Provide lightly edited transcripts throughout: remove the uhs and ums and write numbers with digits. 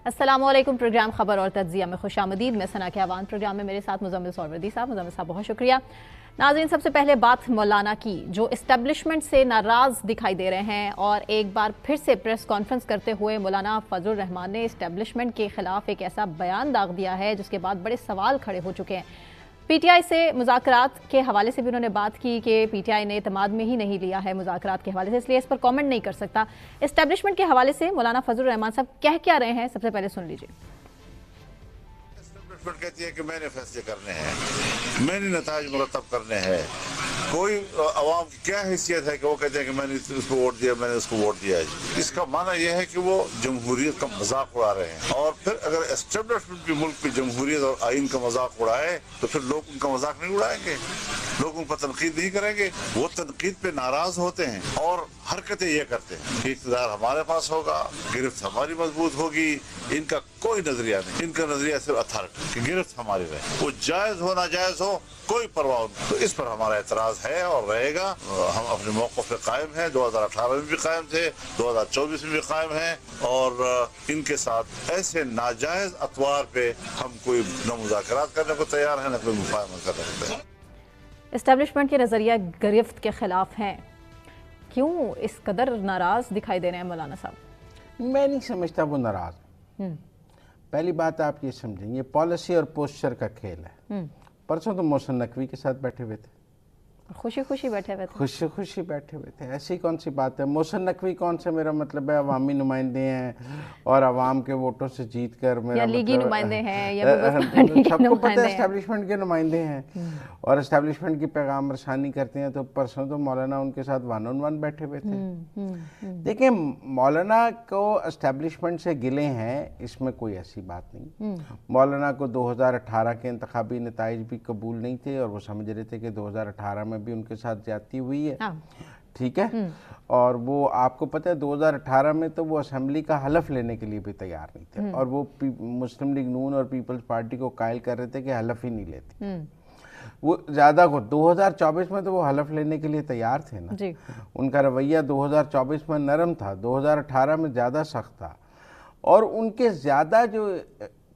अस्सलामुअलैकुम। प्रोग्राम खबर और तज्जिया में खुशामदीद। मैं सना कहवान। प्रोग्राम में मेरे साथ मुजम्मिल सौरवर्दी साहब। मुजम्मिल साहब बहुत शुक्रिया। नाज़रीन, सबसे पहले बात मौलाना की, जो इस्टेब्लिशमेंट से नाराज़ दिखाई दे रहे हैं और एक बार फिर से प्रेस कॉन्फ्रेंस करते हुए मौलाना फजलुर रहमान ने इस्टेब्लिशमेंट के खिलाफ एक ऐसा बयान दाग दिया है जिसके बाद बड़े सवाल खड़े हो चुके हैं। पीटीआई से मुज़ाकरात के हवाले से भी उन्होंने बात की कि पीटीआई ने एतमाद में ही नहीं लिया है मुज़ाकरात के हवाले से, इसलिए इस पर कमेंट नहीं कर सकता। इस्टेब्लिशमेंट के हवाले से मौलाना फजलुर रहमान साहब कह क्या रहे हैं, सबसे पहले सुन लीजिए। इस्टेब्लिशमेंट कहती है कि मैंने फैसले करने हैं, मैंने नताज मुरतब करने हैं। कोई अवाम की क्या हैसियत है कि वो कहते हैं कि मैंने उसको वोट दिया, मैंने उसको वोट दिया। इसका माना यह है कि वो जमहूरियत का मजाक उड़ा रहे हैं। और फिर अगर एस्टेब्लिशमेंट भी मुल्क में जमहूरियत और आइन का मजाक उड़ाए तो फिर लोग उनका मजाक नहीं उड़ाएंगे, लोग उन पर तनकीद नहीं करेंगे। वो तनकीद पे नाराज होते हैं और हरकतें ये करते हैं कि इक़्तिदार हमारे पास होगा, गिरफ्त हमारी मजबूत होगी। इनका कोई नजरिया नहीं, इनका नजरिया सिर्फ अथॉरिटी की गिरफ्त हमारी रहे, वो जायज हो ना जायज हो कोई परवाह नहीं। तो इस पर हमारा एतराज है और रहेगा। हम अपने मौक़िफ़ पे कायम हैं, 2018 में भी कायम थे, 2024 में भी कायम हैं और इनके साथ ऐसे नाजायज अतवार पे हम कोई न मुज़ाकरात करने को तैयार हैं, न कोई मुफाहमा करने को तैयार। इस्टेब्लिशमेंट के नज़रिया गिरफ्त के खिलाफ हैं, क्यों इस कदर नाराज़ दिखाई दे रहे हैं मौलाना साहब? मैं नहीं समझता वो नाराज़ है। पहली बात आप ये समझें, ये पॉलिसी और पोस्चर का खेल है। परसों तो मोहसिन नकवी के साथ बैठे हुए थे, खुशी खुशी बैठे हुए थे, खुशी खुशी बैठे हुए थे। ऐसी कौन सी बात है? मोहसिन नकवी कौन से, मेरा मतलब है अवामी नुमाइंदे हैं और अवाम के वोटों से जीत कर मेरा लीगी मतलब नुमाइंदे हैं या सबको पता है एस्टेब्लिशमें के नुमाइंदे हैं और एस्टेब्लिशमेंट की पैगाम रसानी करते हैं। तो परसों तो मौलाना उनके साथ 1 on 1 बैठे हुए थे। देखिए, मौलाना को एस्टेब्लिशमेंट से गिले हैं, इसमें कोई ऐसी बात नहीं। मौलाना को 2018 के इंतखाबी नताइज भी कबूल नहीं थे और वो समझ रहे थे कि 2018 में भी उनके साथ ज्यादती हुई है। ठीक है। और वो आपको पता है 2018 में तो वो असेंबली का हलफ लेने के लिए भी तैयार नहीं थे और वो मुस्लिम लीग नून और पीपल्स पार्टी को कायल कर रहे थे कि हलफ ही नहीं लेते। वो ज्यादा को 2024 में तो वो हलफ लेने के लिए तैयार थे ना जी। उनका रवैया 2024 में नरम था, 2018 में ज्यादा सख्त था। और उनके ज्यादा जो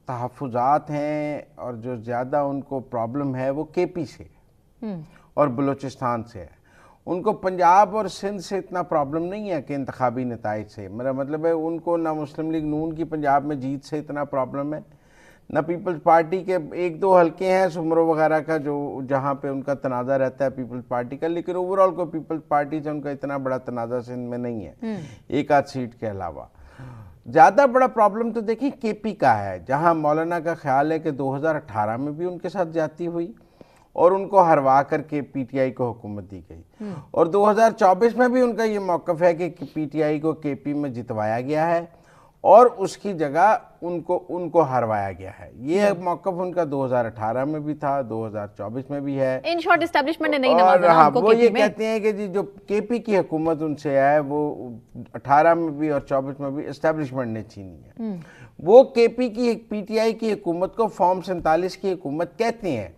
तहफ़्फ़ुज़ात हैं और जो ज्यादा उनको प्रॉब्लम है वो केपी से और बलूचिस्तान से है। उनको पंजाब और सिंध से इतना प्रॉब्लम नहीं है कि इंतखाबी नताइज से। मेरा मतलब है उनको ना मुस्लिम लीग नून की पंजाब में जीत से इतना प्रॉब्लम है, ना पीपल्स पार्टी के 1-2 हल्के हैं सुमरो वगैरह का जो जहाँ पे उनका तनाज़ा रहता है पीपल्स पार्टी का, लेकिन ओवरऑल को पीपल्स पार्टी से उनका इतना बड़ा तनाज़ा सिंध में नहीं है, 1-8 सीट के अलावा। ज़्यादा बड़ा प्रॉब्लम तो देखिए केपी का है, जहाँ मौलाना का ख्याल है कि 2018 में भी उनके साथ ज्यादती हुई और उनको हरवा करके पीटीआई को हुकूमत दी गई और 2024 में भी उनका ये मौक़िफ़ है कि पीटीआई को केपी में जितवाया गया है और उसकी जगह उनको हरवाया गया है। ये मौक़िफ़ उनका 2018 में भी था, 2024 में भी है। इन शॉर्ट एस्टेब्लिशमेंट ने नहीं नवाजा ना उनको। वो ये कहते हैं कि जी जो केपी की हुकूमत उनसे है वो 18 में भी और 24 में भी एस्टेब्लिशमेंट ने छीनी है। वो केपी की पीटीआई की हुकूमत को फॉर्म 47 की हुकूमत कहते हैं,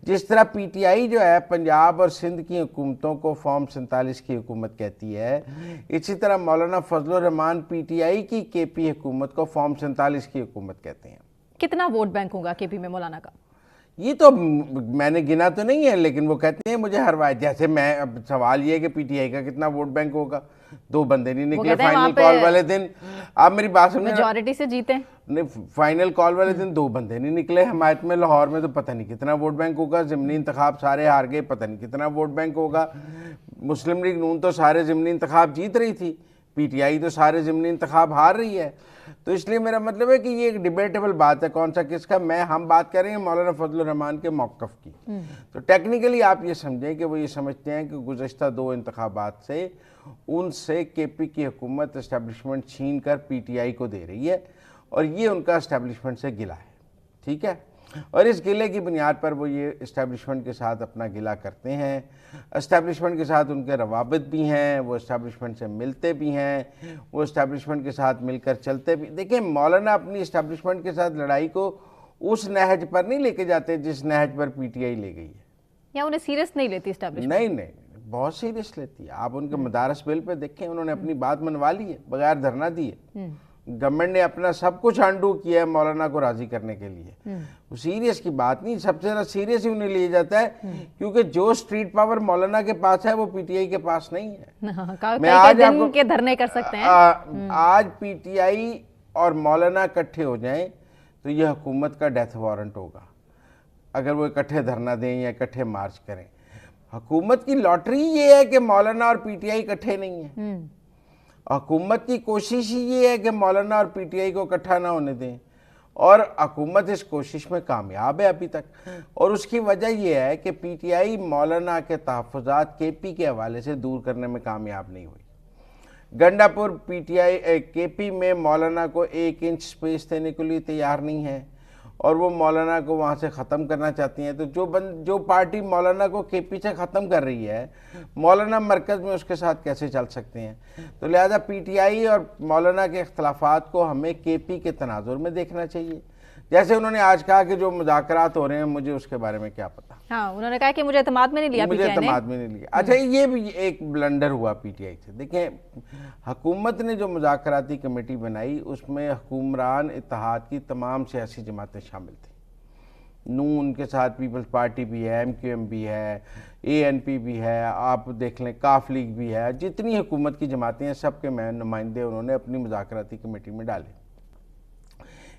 जिस तरह पीटीआई जो है पंजाब और सिंध की हुकूमतों को फॉर्म 47 की हुकूमत कहती है, इसी तरह मौलाना फजलुर रहमान पीटीआई की केपी हुकूमत को फॉर्म 47 की हुकूमत कहते हैं। कितना वोट बैंक होगा केपी में मौलाना का? ये तो मैंने गिना तो नहीं है, लेकिन वो कहते हैं मुझे हरवाया। जैसे मैं, अब सवाल ये है कि पीटीआई का कितना वोट बैंक होगा? 2 बंदे नहीं निकले फाइनल कॉल वाले दिन। आप मेरी बात सुनिए, मेजॉरिटी से जीते नहीं, फाइनल कॉल वाले दिन 2 बंदे नहीं निकले हमायत में। लाहौर में तो पता नहीं कितना वोट बैंक होगा। ज़िमनी इंतखाब सारे हार गए, पता नहीं कितना वोट बैंक होगा। मुस्लिम लीग नून तो सारे ज़िमनी इंतखाब जीत रही थी, पीटीआई तो सारे ज़िमनी इंतखाब हार रही है। तो इसलिए मेरा मतलब है कि ये एक डिबेटेबल बात है कौन सा किसका। हम बात कर रहे हैं मौलाना फजलुर रहमान के मौक़िफ़ की। तो टेक्निकली आप ये समझें कि वो ये समझते हैं कि गुज़श्ता 2 इंतखाबात से उनसे केपी की हुकूमत एस्टेब्लिशमेंट छीन कर पीटीआई को दे रही है और ये उनका एस्टेब्लिशमेंट से गिला है। ठीक है। और इस गिले की बुनियाद पर वो ये इस्टेब्लिशमेंट के साथ अपना गिला करते हैं। इस्टेब्लिशमेंट के साथ उनके रवाबित भी हैं, वो इस्टेब्लिशमेंट से मिलते भी हैं, वो इस्टेब्लिशमेंट के साथ मिलकर चलते भी। देखिए, मौलाना अपनी इस्टेब्लिशमेंट के साथ लड़ाई को उस नहज पर नहीं लेके जाते जिस नहज पर पीटीआई ले गई है। या उन्हें सीरियस नहीं लेती इस्टेब्लिशमेंट? नहीं नहीं, बहुत सीरियस लेती है। आप उनके मदारस बिल पे देखें, उन्होंने अपनी बात मनवा ली है, बगैर धरना दिए गवर्नमेंट ने अपना सब कुछ अंडू किया है मौलाना को राजी करने के लिए। वो सीरियस की बात नहीं, सबसे ज़्यादा सीरियस ही उन्हें लिया जाता है क्योंकि जो स्ट्रीट पावर मौलाना के पास है वो पीटीआई के पास नहीं है। मैं आज आपको के धरने कर सकते हैं। आज पीटीआई और मौलाना इकट्ठे हो जाएं तो यह हुकूमत का डेथ वारंट होगा अगर वो इकट्ठे धरना दें या इकट्ठे मार्च करें। हुकूमत की लॉटरी ये है कि मौलाना और पीटीआई इकट्ठे नहीं है। हुकूमत की कोशिश ही ये है कि मौलाना और पीटीआई को इकट्ठा ना होने दें और हुकूमत इस कोशिश में कामयाब है अभी तक। और उसकी वजह यह है कि पीटीआई मौलाना के तहफ़्फ़ुज़ात केपी के हवाले से दूर करने में कामयाब नहीं हुई। गंडापुर पीटीआई केपी में मौलाना को 1 इंच स्पेस देने के लिए तैयार नहीं है और वो मौलाना को वहाँ से ख़त्म करना चाहती हैं। तो जो पार्टी मौलाना को केपी से ख़त्म कर रही है, मौलाना मरकज़ में उसके साथ कैसे चल सकते हैं। तो लिहाजा पीटीआई और मौलाना के इख्तलाफात को हमें केपी के तनाजुर में देखना चाहिए। जैसे उन्होंने आज कहा कि जो मुज़ाकरात हो रहे हैं मुझे उसके बारे में क्या पता। हाँ, उन्होंने कहा कि मुझे एतमाद में नहीं लिया, मुझे एतमाद में नहीं लिया। अच्छा, ये भी एक ब्लंडर हुआ पीटीआई से। देखें, हुकूमत ने जो मुज़ाकराती कमेटी बनाई उसमें हुक्मरान इत्तेहाद की तमाम सियासी जमातें शामिल थी। नून उनके साथ पीपल्स पार्टी भी है, MQM भी है, ANP भी है, आप देख लें काफ लीग भी है। जितनी हुकूमत की जमातें हैं सब के नुमाइंदे उन्होंने अपनी मुज़ाकराती कमेटी में डाले।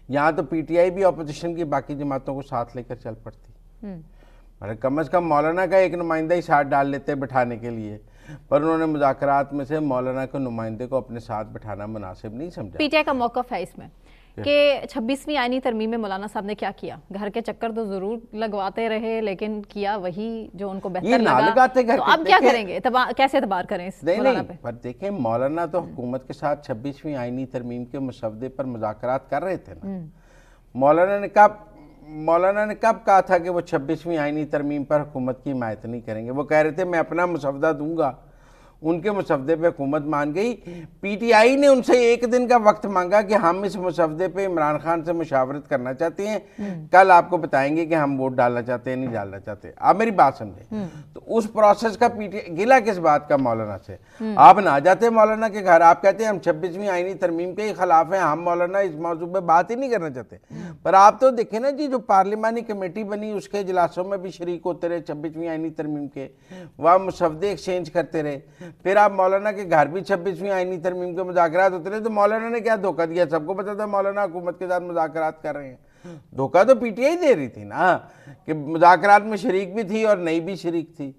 यहाँ तो पीटीआई भी अपोजिशन की बाकी जमातों को साथ लेकर चल पड़ती। अरे कम से कम मौलाना का एक नुमाइंदा ही साथ डाल लेते बिठाने के लिए, पर उन्होंने मुज़ाकरात में से मौलाना के नुमाइंदे को अपने साथ बिठाना मुनासिब नहीं समझा। पीटीआई का मौक़िफ़ है इसमें कि 26वीं आईनी तरमीम में मौलाना साहब ने क्या किया? घर के चक्कर तो जरूर लगवाते रहे लेकिन किया वही जो उनको बेहतर लगा। तो अब क्या करेंगे, कैसे एतबार करें इस मौलाना पे? पर देखें, मौलाना तो हुकूमत के साथ 26वीं आईनी तरमीम के मसवदे पर मुज़ाकरात कर रहे थे ना। मौलाना ने कब कहा था कि वो 26वीं आईनी तरमीम पर हुकूमत की हिमायत नहीं करेंगे? वो कह रहे थे मैं अपना मसवदा दूंगा, उनके मसवदे पे हुकूमत मान गई। पीटीआई ने उनसे 1 दिन का वक्त मांगा कि हम इस मसवदे पे इमरान खान से मुशावरत करना चाहते हैं, कल आपको बताएंगे कि हम वोट डालना चाहते हैं नहीं डालना चाहते। आप मेरी बात समझे। तो उस प्रोसेस का पीटीआई गिला किस बात का मौलाना से? आप ना जाते मौलाना के घर, आप कहते हैं हम 26वीं आईनी तरमीम के खिलाफ हैं, हम मौलाना इस मौजू पे बात ही नहीं करना चाहते। पर आप तो देखें ना जी, जो पार्लिमानी कमेटी बनी उसके इजलासों में भी शरीक होते रहे 26वीं आईनी तरमीम के, वहाँ मसवदे एक्सचेंज करते रहे। फिर आप मौलाना के घर भी 26वीं आईनी तरमीम के मुज़ाकरात होते रहे। तो मौलाना ने क्या धोखा दिया? सबको पता था मौलाना हुकूमत के साथ मुज़ाकरात कर रहे हैं। धोखा तो पीटीआई दे रही थी ना कि मुज़ाकरात में शरीक भी थी और नहीं भी शरीक थी।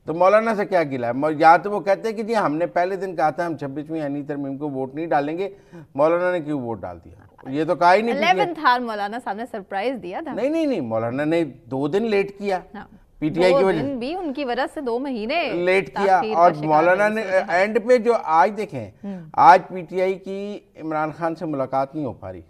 तो मौलाना से क्या गिला है? या तो वो कहते हैं कि जी हमने पहले दिन कहा था हम 26वीं आईनी तरमीम को वोट नहीं डालेंगे, मौलाना ने क्यों वोट डाल दिया? ये तो कहा ही नहीं। 11th हार मौलाना साहब ने सरप्राइज दिया था। नहीं, मौलाना ने 2 दिन लेट किया। पीटीआई की वजह भी उनकी वजह से 2 महीने लेट किया। और मौलाना ने एंड पे जो आज देखें, आज पीटीआई की इमरान खान से मुलाकात नहीं हो पा रही,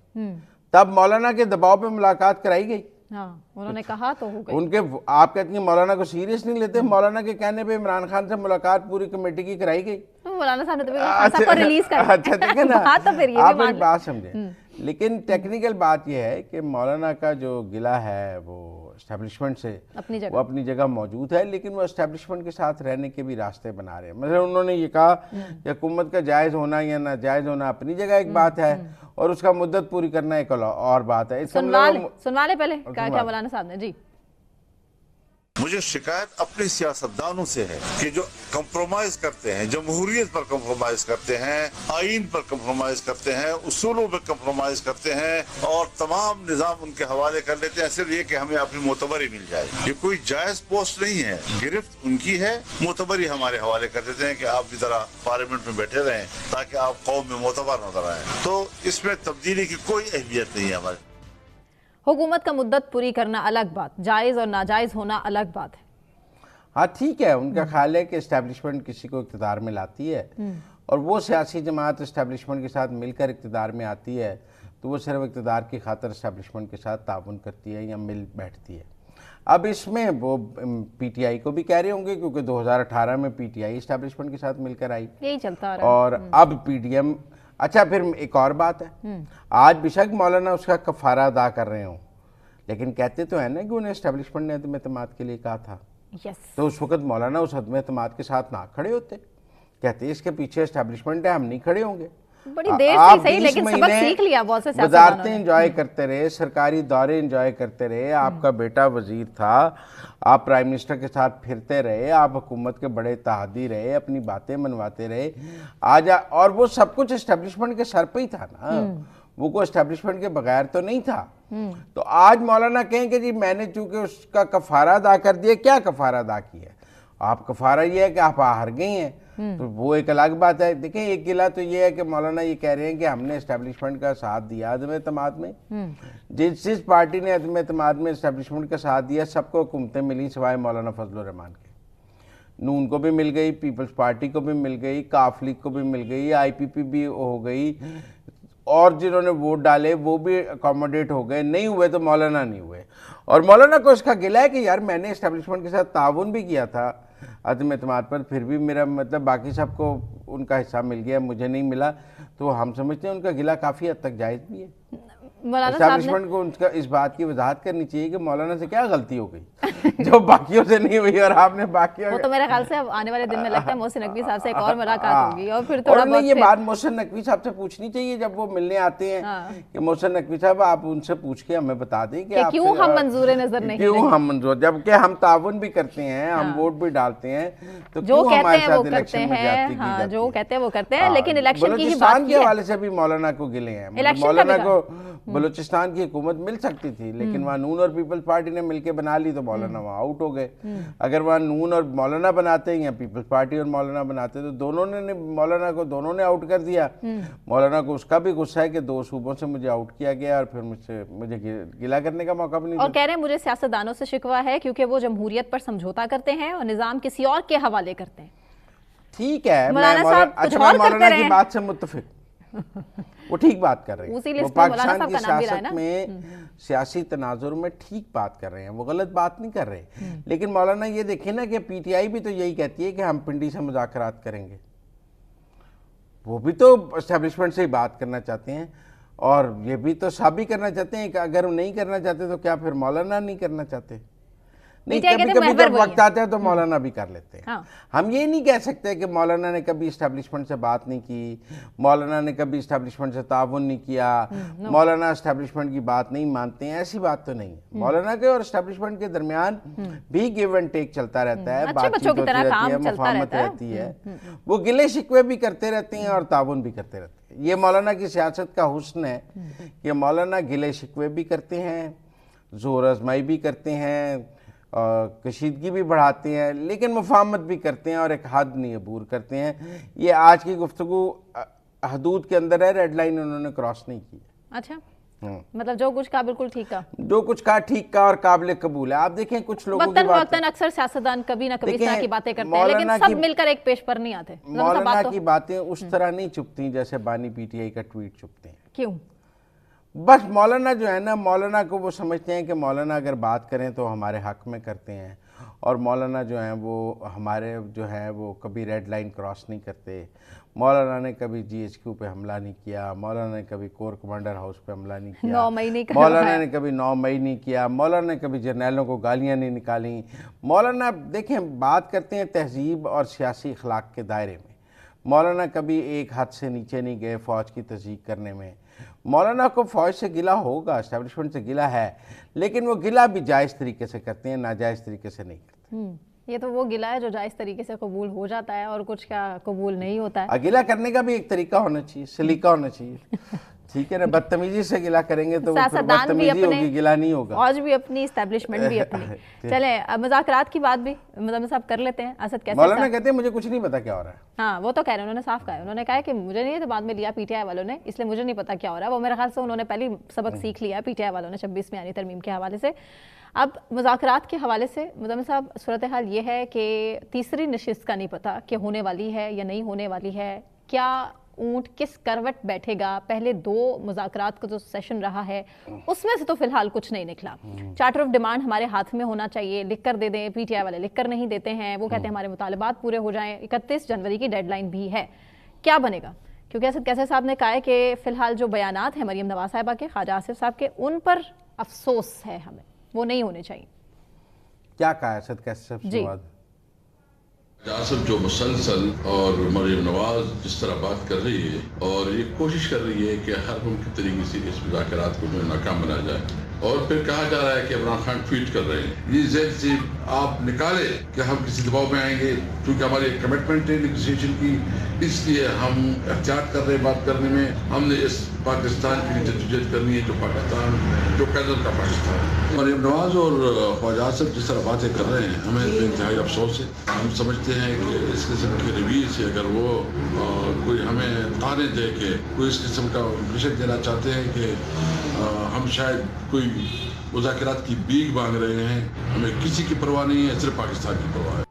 तब मौलाना के दबाव पे मुलाकात कराई गई। हाँ, उन्होंने कहा तो हो गई। उनके आप कहती हैं मौलाना को सीरियस नहीं लेते, मौलाना के कहने पे इमरान खान से मुलाकात पूरी कमेटी की कराई गई। तो मौलाना साहब ने तो रिलीज कर अच्छा देखें ना, तो फिर ये आप मेरी बात समझे। लेकिन टेक्निकल बात यह है कि मौलाना का जो गिला है वो एस्टेब्लिशमेंट से वो अपनी जगह मौजूद है, लेकिन वो एस्टेब्लिशमेंट के साथ रहने के भी रास्ते बना रहे हैं। मतलब उन्होंने ये कहा कि हुकूमत का जायज़ होना या ना जायज़ होना अपनी जगह एक बात है और उसका मुद्दत पूरी करना एक और बात है। सुनवा ले पहले क्या मौलाना साहब ने जी। मुझे शिकायत अपने सियासतदानों से है कि जो कंप्रोमाइज करते हैं, जमहूरियत पर कंप्रोमाइज करते हैं, आइन पर कंप्रोमाइज करते हैं, उसूलों पर कंप्रोमाइज करते हैं और तमाम निजाम उनके हवाले कर लेते हैं सिर्फ ये कि हमें अपनी मोतबरी मिल जाए। ये कोई जायज पोस्ट नहीं है, गिरफ्त उनकी है, मोतबरी हमारे हवाले कर देते हैं कि आप की तरह पार्लियामेंट में बैठे रहें ताकि आप कौम में मोतबर नजर आए। तो इसमें तब्दीली की कोई अहमियत नहीं है हमारे। हुकूमत का मुद्दत पूरी करना अलग बात, जायज़ और नाजायज़ होना अलग बात है। हाँ ठीक है, उनका ख्याल है कि इस्टेब्लिशमेंट किसी को इक़्तिदार में लाती है और वो सियासी जमात इस्टेब्लिशमेंट के साथ मिलकर इक़्तिदार में आती है तो वो सिर्फ इक़्तिदार की खातिर इस्टेब्लिशमेंट के साथ ताउन करती है या मिल बैठती है। अब इसमें वो पीटीआई को भी कह रहे होंगे क्योंकि 2018 में पीटीआई इस्टेब्लिशमेंट के साथ मिलकर आई, यही चलता रहा। और अब पीडीएम। अच्छा फिर एक और बात है, आज बेशक मौलाना उसका कफारा अदा कर रहे हो, लेकिन कहते तो है ना कि उन्हें एस्टेब्लिशमेंट ने अदम एतमाद के लिए कहा था। तो उस वक्त मौलाना उस अदम एतमाद के साथ ना खड़े होते, कहते इसके पीछे एस्टेब्लिशमेंट है, हम नहीं खड़े होंगे। बड़ी देर आप से सही, 20 लेकिन सबक महीने सीख लिया बहुत से वजारतें सियासतदानों ने। एंजॉय करते रहे, सरकारी दौरे एंजॉय करते रहे, आपका बेटा वजीर था, आप प्राइम मिनिस्टर के साथ फिरते रहे, आप हुकूमत के बड़े इत्तेहादी रहे, अपनी बातें मनवाते रहे। और वो सब कुछ एस्टेब्लिशमेंट के सर पे ही था ना, वो कोई एस्टेब्लिशमेंट के बगैर तो नहीं था। तो आज मौलाना कहें कि जी मैंने चूंकि उसका कफारा अदा कर दिया, क्या कफारा अदा किया? आप कफारा ये है कि आप हार गई हैं, तो वो एक अलग बात है। देखें, एक गिला तो ये है कि मौलाना ये कह रहे हैं कि हमने एस्टेब्लिशमेंट का साथ दिया अदम एतमाद में। जिस पार्टी ने अदम एतमाद में एस्टेब्लिशमेंट का साथ दिया, सबको हुकूमतें मिली सिवाय मौलाना फजलुर रहमान के। नून को भी मिल गई, पीपल्स पार्टी को भी मिल गई, काफ लीग को भी मिल गई, IPP भी हो गई, और जिन्होंने वोट डाले वो भी अकोमोडेट हो गए। नहीं हुए तो मौलाना नहीं हुए। और मौलाना को इसका गिला है कि यार मैंने एस्टेब्लिशमेंट के साथ ताउन भी किया था अदम एतमाद पर, फिर भी मेरा मतलब बाकी सबको उनका हिस्सा मिल गया, मुझे नहीं मिला। तो हम समझते हैं उनका गिला काफ़ी हद तक जायज़ भी है। मौलाना साहब ने एस्टेब्लिशमेंट को उनका इस बात की वजाहत करनी चाहिए कि मौलाना से क्या गलती हो गई जो बाकियों से नहीं हुई और आपने बाकियों। वो तो मेरे ख्याल से अब आने वाले दिन में लगता है मोहसिन नकवी साहब से एक और मुलाकात होगी और फिर थोड़ा और बहुत ये फिर- बात मोहसिन नकवी साहब से पूछनी चाहिए जब वो मिलने आते हैं कि मोहसिन नकवी साहब आप उनसे पूछ के हमें बता दें कि कि क्यों हम मंजूर नजर नहीं क्यों हम मंजूर, जबकि हम ताउन भी करते हैं, हम वोट भी डालते हैं, तो जो क्यों कहते हमारे हैं वो साथ करते इलेक्शन में हैं, ज्यादती की हाँ जाती जो है? कहते हैं वो करते हैं, हाँ, लेकिन इलेक्शन की ही बात बलूचिस्तान की के है। हवाले से भी मौलाना को गिले हैं। इलेक्शन का मौलाना भी को बलूचिस्तान की हुकूमत मिल सकती थी, लेकिन वहाँ नून और पीपल्स पार्टी ने मिलकर बना ली तो मौलाना वहाँ आउट हो गए। अगर वहाँ नून और मौलाना बनाते या पीपल्स पार्टी और मौलाना बनाते तो दोनों ने मौलाना को दोनों ने आउट कर दिया। मौलाना को उसका भी गुस्सा है कि 2 सूबों से मुझे आउट किया गया और फिर मुझे गिला करने का मौका भी नहीं और कह रहे हैं मुझे सियासतदानों से शिकवा है क्योंकि वो जमहूरियत पर समझौता करते हैं और निजाम किसी और के हवाले करते हैं। ठीक है, मौलाना साहब कुछ अच्छा मैं और करते मौलाना रहे की हैं। बात से मुत्तफिक वो ठीक बात कर रहे हैं। उसी वो लिस्ट में मौलाना पाकिस्तान साहब की का नाम भी रहा है सियासत ना। में सियासी तनाजुर में ठीक बात कर रहे हैं, वो गलत बात नहीं कर रहे। लेकिन मौलाना ये देखे ना कि PTI भी तो यही कहती है कि हम पिंडी से मुज़ाकरात करेंगे, वो भी तो एस्टेब्लिशमेंट से ही बात करना चाहते हैं और ये भी तो साबित करना चाहते हैं कि अगर वो नहीं करना चाहते तो क्या फिर मौलाना नहीं करना चाहते? नहीं, PTI कभी कहते कभी महवर जब वही वक्त आता है तो मौलाना भी कर लेते हैं। हाँ। हम ये नहीं कह सकते कि मौलाना ने कभी इस्टेब्लिशमेंट से बात नहीं की, मौलाना ने कभी इस्टेब्लिशमेंट से ताउन नहीं किया, मौलाना इस्टेब्लिशमेंट की बात नहीं मानते हैं, ऐसी बात तो नहीं है। मौलाना के और इस्टेब्लिशमेंट के दरमियान भी गिव एंड टेक चलता रहता है, अच्छे बातचीत बच्चों की होती तरह रहती काम है, चलता मुफाहमत रहता है। रहती है। वो गिले शिकवे भी करते रहते हैं और ताउन भी करते रहते हैं। ये मौलाना की सियासत का हुस्न है कि मौलाना गिले शिकवे भी करते हैं, जोर आजमाई भी करते हैं, कशीदगी भी बढ़ाते हैं, लेकिन मुफाहमत भी करते हैं और एक हद नहीं अबूर करते हैं। ये आज की गुफ्तगू हदूद के अंदर है, रेड लाइन उन्होंने क्रॉस नहीं की। अच्छा, मतलब जो कुछ कहा बिल्कुल ठीक कहा, जो कुछ कहा ठीक कहा और काबिल कबूल है। आप देखें कुछ लोगों की वक्तन बात, वक्तन अक्सर सियासतदान कभी ना कभी इस तरह देखें, की बातें करते हैं, लेकिन मौलाना सब की- मिलकर एक पेश पर नहीं आते। मौलाना की बातें उस तरह नहीं चुपती जैसे बानी PTI का ट्वीट चुपते हैं। क्यों? बस मौलाना जो है ना, मौलाना को वो समझते हैं कि मौलाना अगर बात करें तो हमारे हक में करते हैं, और मौलाना जो हैं वो हमारे जो हैं वो कभी रेड लाइन क्रॉस नहीं करते। मौलाना ने कभी GHQ पे हमला नहीं किया, मौलाना ने कभी कोर कमांडर हाउस पे हमला नहीं किया, 9 मई नहीं करवाया। मौलाना ने कभी 9 मई नहीं किया, मौलाना ने कभी जर्नैलों को गालियाँ नहीं निकाली। मौलाना देखें बात करते हैं तहजीब और सियासी अखलाक के दायरे में। मौलाना कभी एक हद से नीचे नहीं गए फ़ौज की तस्दीक करने में। मौलाना को फ़ौज से गिला होगा, एस्टेब्लिशमेंट से गिला है, लेकिन वो गिला भी जायज़ तरीके से करते हैं, नाजायज़ तरीके से नहीं करते। ये तो वो गिला है जो जायज तरीके से कबूल हो जाता है और कुछ का कबूल नहीं होता है। गिला करने का भी एक तरीका होना चाहिए, सलीका होना चाहिए। ठीक है ना, बदतमीजी से गिला करेंगे तो वो फिर सियासतदान भी बदतमीजी अपने, होगी, गिला नहीं होगा। फौज भी अपनी, एस्टेब्लिशमेंट भी अपनी। चलें अब मुज़ाकरात की बात भी मुज़म्मिल साहब कर लेते हैं। असद कैसे मौलाना कहते हैं मुझे कुछ नहीं पता क्या हो रहा है। हाँ वो तो कह रहे हैं, उन्होंने साफ कहा है, उन्होंने कहा है कि मुझे नहीं है, तो बाद में लिया PTI वालों ने, इसलिए मुझे नहीं पता क्या हो रहा है। वो मेरे ख्याल से उन्होंने पहले सबक सीख लिया है PTI वालों ने 26 में आनी तरमीम के हवाले से। अब मुज़ाकरात के हवाले से मुज़म्मिल साहब सूरत हाल ये है कि तीसरी नशिस्त का नहीं पता कि होने वाली है या नहीं होने वाली है। क्या ऊंट किस करवट बैठेगा? पहले 2 मुज़ाकरात का जो सेशन रहा है उसमें से तो फिलहाल कुछ नहीं निकला। चार्टर ऑफ डिमांड हमारे हाथ में होना चाहिए, लिख कर दे दें, PTI वाले लिख कर नहीं देते हैं। वो कहते हैं हमारे मुतालबात पूरे हो जाएं, 31 जनवरी की डेडलाइन भी है। क्या बनेगा? क्योंकि असद कैसर साहब ने कहा है कि फिलहाल जो बयानात हैं मरीम नवाज साहिबा के, ख्वाजा आसिफ साहब के, उन पर अफसोस है, हमें वो नहीं होने चाहिए। क्या कहा है असद कैसर जी। साहब? आसफ जो मुसलसल और मरियम नवाज जिस तरह बात कर रही है और ये कोशिश कर रही है कि हर मुमकिन तरीके से इस मुज़ाकरात को जो नाकाम बनाया जाए, और फिर कहा जा रहा है कि इमरान खान ट्वीट कर रहे हैं, ये जहन से आप निकाले कि हम किसी दबाव में आएंगे, क्योंकि हमारी एक कमिटमेंट है नेगोशिएशन की, इसलिए हम एहतियात कर रहे हैं बात करने में। हमने इस पाकिस्तान के लिए जद्दोजहद करनी है, जो पैदल का पाकिस्तान। मरियम नवाज और ख्वाजा आसिफ जिस तरह बातें कर रहे हैं, हमें इंतहाई अफसोस है। हम समझते हैं कि इस किस्म के रवैये से अगर वो कोई हमें ताने दे के कोई इस किस्म का इंप्रेशन देना चाहते हैं कि हम शायद कोई मुज़ाकरात की भीख मांग रहे हैं, हमें किसी की परवाह नहीं है, सिर्फ पाकिस्तान की परवाह है।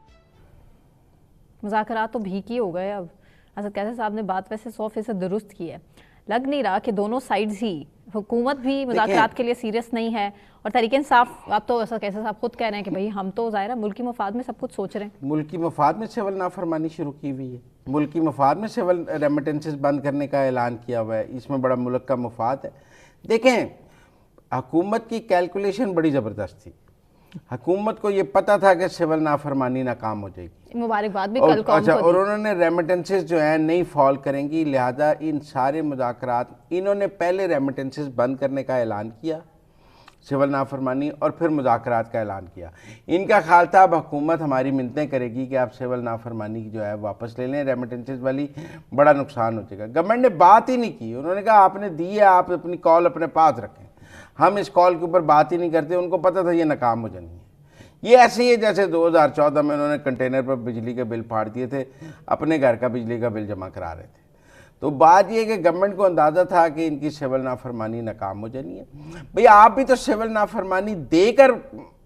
मुज़ाकरात तो भीख ही हो गए। अब असद कैसर साहब ने बात वैसे 100% दुरुस्त की है। लग नहीं रहा कि दोनों साइड्स ही, हुकूमत भी मुज़ाकरात के लिए सीरियस नहीं है और तहरीक इंसाफ, आप तो असद कैसर साहब खुद कह रहे हैं कि भाई हम तो ज़ाहिर है मुल्की मफाद में सब कुछ सोच रहे हैं। मुल्की मफाद में सिविल नाफरमानी शुरू की हुई है, मुल्की मफाद में सिविल रेमिटेंसेस बंद करने का ऐलान किया हुआ है। इसमें बड़ा मुल्क का मफाद है। देखें, हुकूमत की कैलकुलेशन बड़ी ज़बरदस्त थी। हुकूमत को ये पता था कि सिविल नाफरमानी नाकाम हो जाएगी, मुबारकबाद भी कल कौम को और उन्होंने रेमिटेंसेस जो हैं नहीं फॉल करेंगी, लिहाजा इन सारे मुज़ाकरात, इन्होंने पहले रेमिटेंसेस बंद करने का ऐलान किया, सिविल नाफरमानी, और फिर मुज़ाकरात का ऐलान किया। इनका ख्याल था अब हुकूमत हमारी मिन्नतें करेगी कि आप सिविल नाफरमानी जो है वापस ले लें, रेमिटेंसेस वाली, बड़ा नुकसान हो जाएगा। गवर्नमेंट ने बात ही नहीं की। उन्होंने कहा आपने दी है, आप अपनी कॉल अपने पास रखें, हम इस कॉल के ऊपर बात ही नहीं करते। उनको पता था ये नाकाम हो जानी है। ये ऐसे ही है जैसे 2014 में उन्होंने कंटेनर पर बिजली के बिल फाड़ दिए थे, अपने घर का बिजली का बिल जमा करा रहे थे। तो बात यह कि गवर्नमेंट को अंदाज़ा था कि इनकी सिविल नाफरमानी नाकाम हो जानी है। भैया आप भी तो सिविल नाफरमानी देकर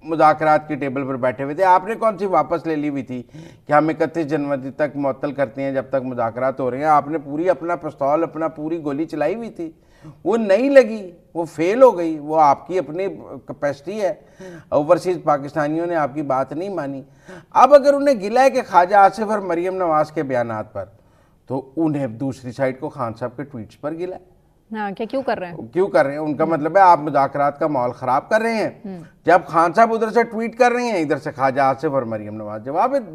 मुज़ाकरात की टेबल पर बैठे हुए थे। आपने कौन सी वापस ले ली हुई थी कि हम 31 जनवरी तक मुअत्तल करते हैं जब तक मुज़ाकरात हो रहे हैं? आपने पूरी अपना पिस्तौल, अपना पूरी गोली चलाई हुई थी, वो नहीं लगी, वो फेल हो गई। वो आपकी अपनी कैपेसिटी है, ओवरसीज़ पाकिस्तानियों ने आपकी बात नहीं मानी। अब अगर उन्हें गिला है कि ख्वाजा आसिफ और मरियम नवाज के बयानात पर, तो उन्हें दूसरी साइड को खान साहब के ट्वीट्स पर गिला है। हाँ, क्यों कर रहे हैं? क्यों कर रहे हैं? उनका मतलब है आप मुज़ाकरात का माहौल ख़राब कर रहे हैं। जब खान साहब उधर से ट्वीट कर रहे हैं, इधर से ख्वाजा आसिफ और मरियम नवाज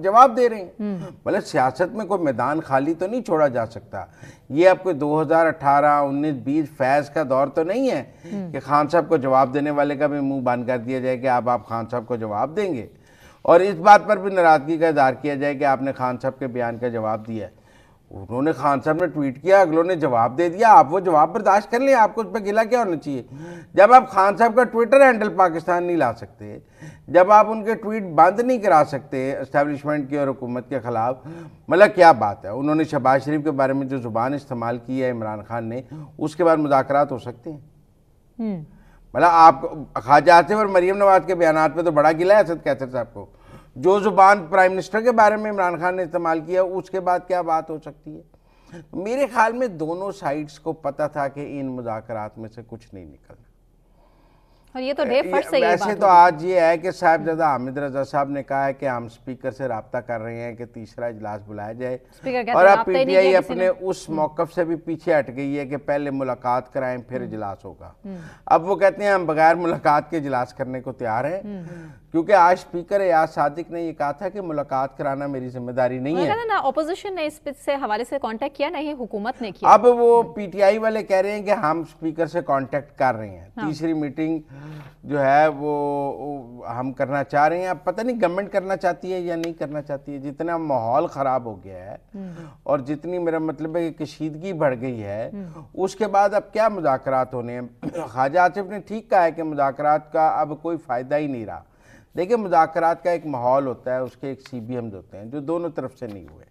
जवाब दे रहे हैं। मतलब सियासत में कोई मैदान खाली तो नहीं छोड़ा जा सकता। ये अब कोई 2018, 19, 20 फैज़ का दौर तो नहीं है कि खान साहब को जवाब देने वाले का भी मुंह बंद कर दिया जाए कि अब आप खान साहब को जवाब देंगे, और इस बात पर भी नाराज़गी का इज़हार किया जाए कि आपने खान साहब के बयान का जवाब दिया है। उन्होंने, खान साहब ने ट्वीट किया, अगलों ने जवाब दे दिया, आप वो जवाब बर्दाश्त कर लें, आपको उस पर गिला क्या होना चाहिए? जब आप खान साहब का ट्विटर हैंडल पाकिस्तान नहीं ला सकते, जब आप उनके ट्वीट बंद नहीं करा सकते एस्टैब्लिशमेंट की और हुकूमत के ख़िलाफ़, मतलब क्या बात है? उन्होंने शहबाज शरीफ के बारे में जो ज़ुबान इस्तेमाल की है इमरान खान ने, उसके बाद मुज़ाकरात हो सकते हैं? मतलब आप ख्वाजा आसिफ और मरियम नवाज के बयानात पे तो बड़ा गिला है असद कैसर साहब को। जो ज़ुबान प्राइम मिनिस्टर के बारे में इमरान खान ने इस्तेमाल किया, उसके बाद क्या बात हो सकती है? मेरे ख्याल में दोनों साइड्स को पता था कि इन मुज़ाकरात में से कुछ नहीं निकलना। और ये तो डे फर्स्ट से वैसे तो आज ये है कि साहिबजादा हामिद रजा साहब ने कहा है कि हम स्पीकर से रब्ता कर रहे हैं कि तीसरा इजलास बुलाया जाए, और अब पीटीआई अपने उस मौक़िफ़ से भी पीछे हट गई है कि पहले मुलाकात कराएं फिर इजलास होगा। अब वो कहते हैं हम बगैर मुलाकात के इजलास करने को तैयार हैं, क्योंकि आज स्पीकर एयाज सादिक ने ये कहा था कि मुलाकात कराना मेरी जिम्मेदारी नहीं है। ना ऑपोजिशन ने इस से हवाले से कांटेक्ट किया, नहीं हुकूमत ने किया। अब वो पीटीआई वाले कह रहे हैं कि हम स्पीकर से कांटेक्ट कर रहे हैं। तीसरी मीटिंग जो है वो हम करना चाह रहे हैं। अब पता नहीं गवर्नमेंट करना चाहती है या नहीं करना चाहती है। जितना माहौल ख़राब हो गया है और जितनी, मेरा मतलब है कि कशीदगी बढ़ गई है, उसके बाद अब क्या मुज़ाकरात होने हैं? ख्वाजा आसिफ ने ठीक कहा है कि मुज़ाकरात का अब कोई फ़ायदा ही नहीं रहा। देखिए, मुज़ाकरात का एक माहौल होता है, उसके एक CBMs होते हैं जो दोनों तरफ से नहीं हुए।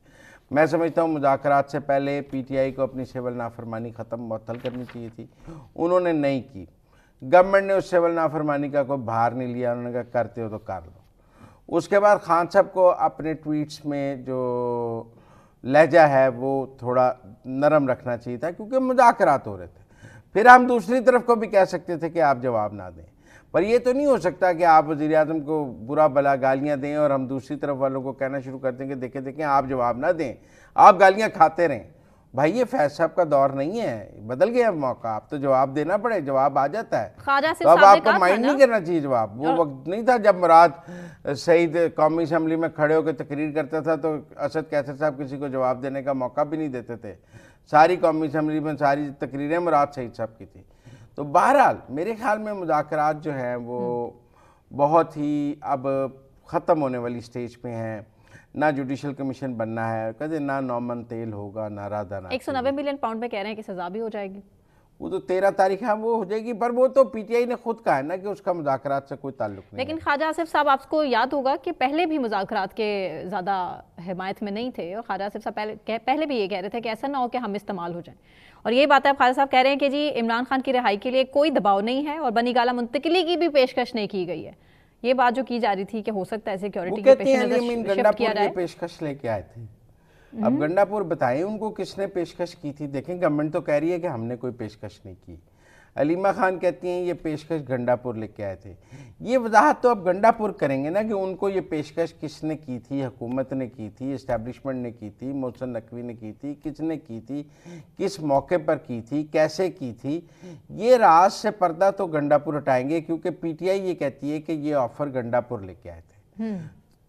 मैं समझता हूँ मुज़ाकरात से पहले पीटीआई को अपनी सिविल नाफरमानी ख़त्म मुअत्तल करनी चाहिए थी, उन्होंने नहीं की। गवर्नमेंट ने उस सिविल नाफरमानी का कोई भार नहीं लिया, उन्होंने कहा करते हो तो कर लो। उसके बाद खान साहब को अपने ट्वीट्स में जो लहजा है वो थोड़ा नरम रखना चाहिए था, क्योंकि मुज़ाकरात हो रहे थे। फिर हम दूसरी तरफ को भी कह सकते थे कि आप जवाब ना दें, पर ये तो नहीं हो सकता कि आप वज़ीर-ए-आज़म को बुरा भला गालियाँ दें और हम दूसरी तरफ वालों को कहना शुरू कर दें कि देखें देखें आप जवाब ना दें, आप गालियाँ खाते रहें। भाई ये फैज साहब का दौर नहीं है, बदल गया मौका, आप तो जवाब देना पड़े, जवाब आ जाता है ख्वाजा तो अब आपको माइंड नहीं करना चाहिए जवाब। वो वक्त नहीं था जब मुराद सईद कौमी असम्बली में खड़े होकर तकरीर करता था तो असद कैसर साहब किसी को जवाब देने का मौका भी नहीं देते थे। सारी कौमी असम्बली में सारी तकरीरें मुराद सईद साहब की थी। तो बहरहाल मेरे ख्याल में मुज़ाकरात जो हैं वो बहुत ही अब ख़त्म होने वाली स्टेज पे हैं। ना जुडिशल कमीशन बनना है, कहते ना नॉमन तेल होगा ना राधा ना 190 मिलियन पाउंड में कह रहे हैं कि सजा भी हो जाएगी। वो तो 13 तारीख है वो हो जाएगी, पर वो तो पीटीआई ने खुद कहा है ना कि उसका मुज़ाकरात से कोई ताल्लुक नहीं। लेकिन ख्वाजा आसिफ साहब आपको याद होगा कि पहले भी मुज़ाकरात के ज़्यादा हिमायत में नहीं थे और ख्वाजा आसिफ साहब पहले भी ये कह रहे थे कि ऐसा ना हो कि हम इस्तेमाल हो जाएं। और ये बात है ख्वाजा साहब कह रहे हैं कि जी इमरान खान की रिहाई के लिए कोई दबाव नहीं है और बनी गाला मुंतकिली की भी पेशकश नहीं की गई है। ये बात जो की जा रही थी कि हो सकता है सिक्योरिटी के पेश नज़र शिफ्ट किया जाए। पेशकश लेके आए थे, अब गंडापुर बताएं उनको किसने पेशकश की थी। देखें गवर्नमेंट तो कह रही है कि हमने कोई पेशकश नहीं की। अलीमा खान कहती हैं ये पेशकश गंडापुर लेके आए थे। ये वजाहत तो अब गंडापुर करेंगे ना कि उनको ये पेशकश किसने की थी, हुकूमत ने की थी, इस्टेब्लिशमेंट ने की थी, मोहसिन नकवी ने की थी, किसने की थी, किस मौके पर की थी, कैसे की थी। ये राज से पर्दा तो गंडापुर हटाएंगे क्योंकि पीटीआई ये कहती है कि ये ऑफर गंडापुर लेके आए थे।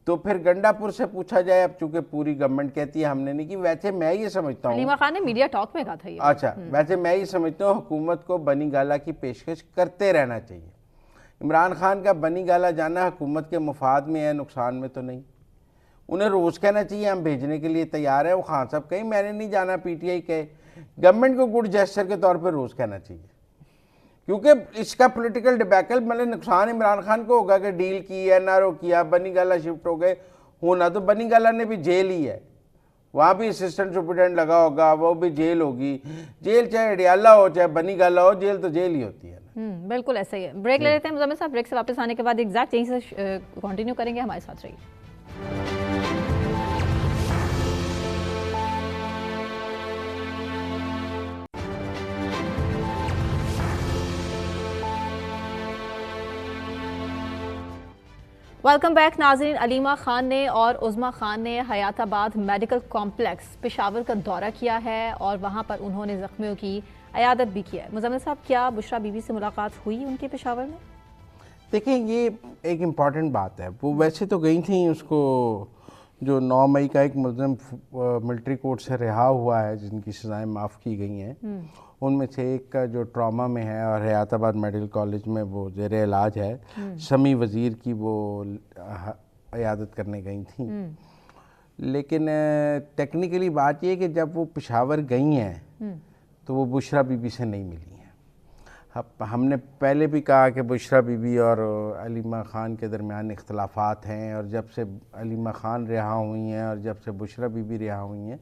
तो फिर गंडापुर से पूछा जाए, अब चूंकि पूरी गवर्नमेंट कहती है हमने नहीं की। वैसे मैं ये समझता हूँ, अलीमा खान ने मीडिया टॉक में कहा था ये। अच्छा वैसे मैं ये समझता हूँ हुकूमत को बनी गाला की पेशकश करते रहना चाहिए। इमरान खान का बनी गाला जाना हुकूमत के मुफाद में है, नुकसान में तो नहीं। उन्हें रोज़ कहना चाहिए हम भेजने के लिए तैयार है। वो खान साहब कहीं मैंने नहीं जाना, पीटीआई कहे, गवर्नमेंट को गुड जेस्चर के तौर पर रोज़ कहना चाहिए क्योंकि इसका पॉलिटिकल डिबैकल मतलब नुकसान इमरान खान को होगा कि डील की, एनआरओ किया, बनी गाला शिफ्ट हो गए। होना तो बनी गाला ने भी जेल ही है, वहाँ भी असिस्टेंट सुपरिटेंडेंट लगा होगा, वो भी जेल होगी। जेल चाहे अडियाला हो चाहे बनी गाला हो, जेल तो जेल ही होती है ना। बिल्कुल ऐसा ही है। ब्रेक ले लेते हैं मुज़म्मिल साहब, ब्रेक से वापस आने के बाद एग्जैक्ट यहीं से कंटिन्यू करेंगे। हमारे साथ रहिए। वेलकम बैक नाज़रीन। अलीमा खान ने और उज़्मा खान ने हयाताबाद मेडिकल कॉम्प्लेक्स पेशावर का दौरा किया है और वहाँ पर उन्होंने ज़ख्मियों की अयादत भी किया है। मुज़म्मिल साहब क्या बुशरा बीबी से मुलाकात हुई उनके पेशावर में? देखिए ये एक इम्पॉर्टेंट बात है। वो वैसे तो गई थी, उसको जो 9 मई का एक मुलज़िम मिलिट्री कोर्ट से रिहा हुआ है जिनकी सज़ाएँ माफ़ की गई हैं, उनमें से एक का जो ट्रॉमा में है और हयाताबाद मेडिकल कॉलेज में वो ज़ेर इलाज है। शमी वज़ीर की वो इयादत करने गई थी। लेकिन टेक्निकली बात ये है कि जब वो पेशावर गई हैं तो वो बुशरा बीबी से नहीं मिली हैं। हमने पहले भी कहा कि बुशरा बीबी और अलीमा खान के दरमियान इख्तलाफात हैं और जब से अलीमा खान रिहा हुई हैं और जब से बुशरा बीबी रिहा हुई हैं,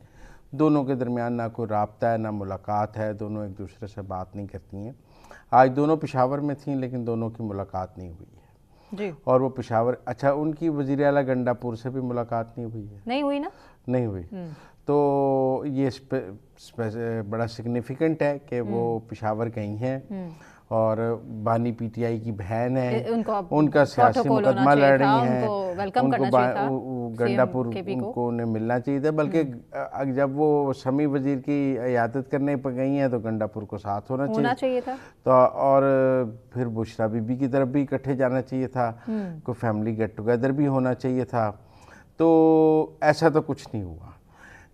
दोनों के दरमियान ना कोई राब्ता है ना मुलाकात है, दोनों एक दूसरे से बात नहीं करती हैं। आज दोनों पेशावर में थीं लेकिन दोनों की मुलाकात नहीं हुई है जी। और वो पेशावर, अच्छा उनकी वज़ीर आला गंडापुर से भी मुलाकात नहीं हुई है। नहीं हुई ना? नहीं हुई। तो ये बड़ा सिग्निफिकेंट है कि वो पेशावर गई हैं और बानी पीटीआई की बहन है, उनका सियासी मुकदमा लड़ रही हैं, उनको गंडापुर उनको उन्हें मिलना चाहिए था। बल्कि जब वो शमी वजीर की इयादत करने पर गई हैं तो गंडापुर को साथ होना चाहिए था। तो और फिर बुशरा बीबी की तरफ भी इकट्ठे जाना चाहिए था, कोई फैमिली गेट टुगेदर भी होना चाहिए था। तो ऐसा तो कुछ नहीं हुआ।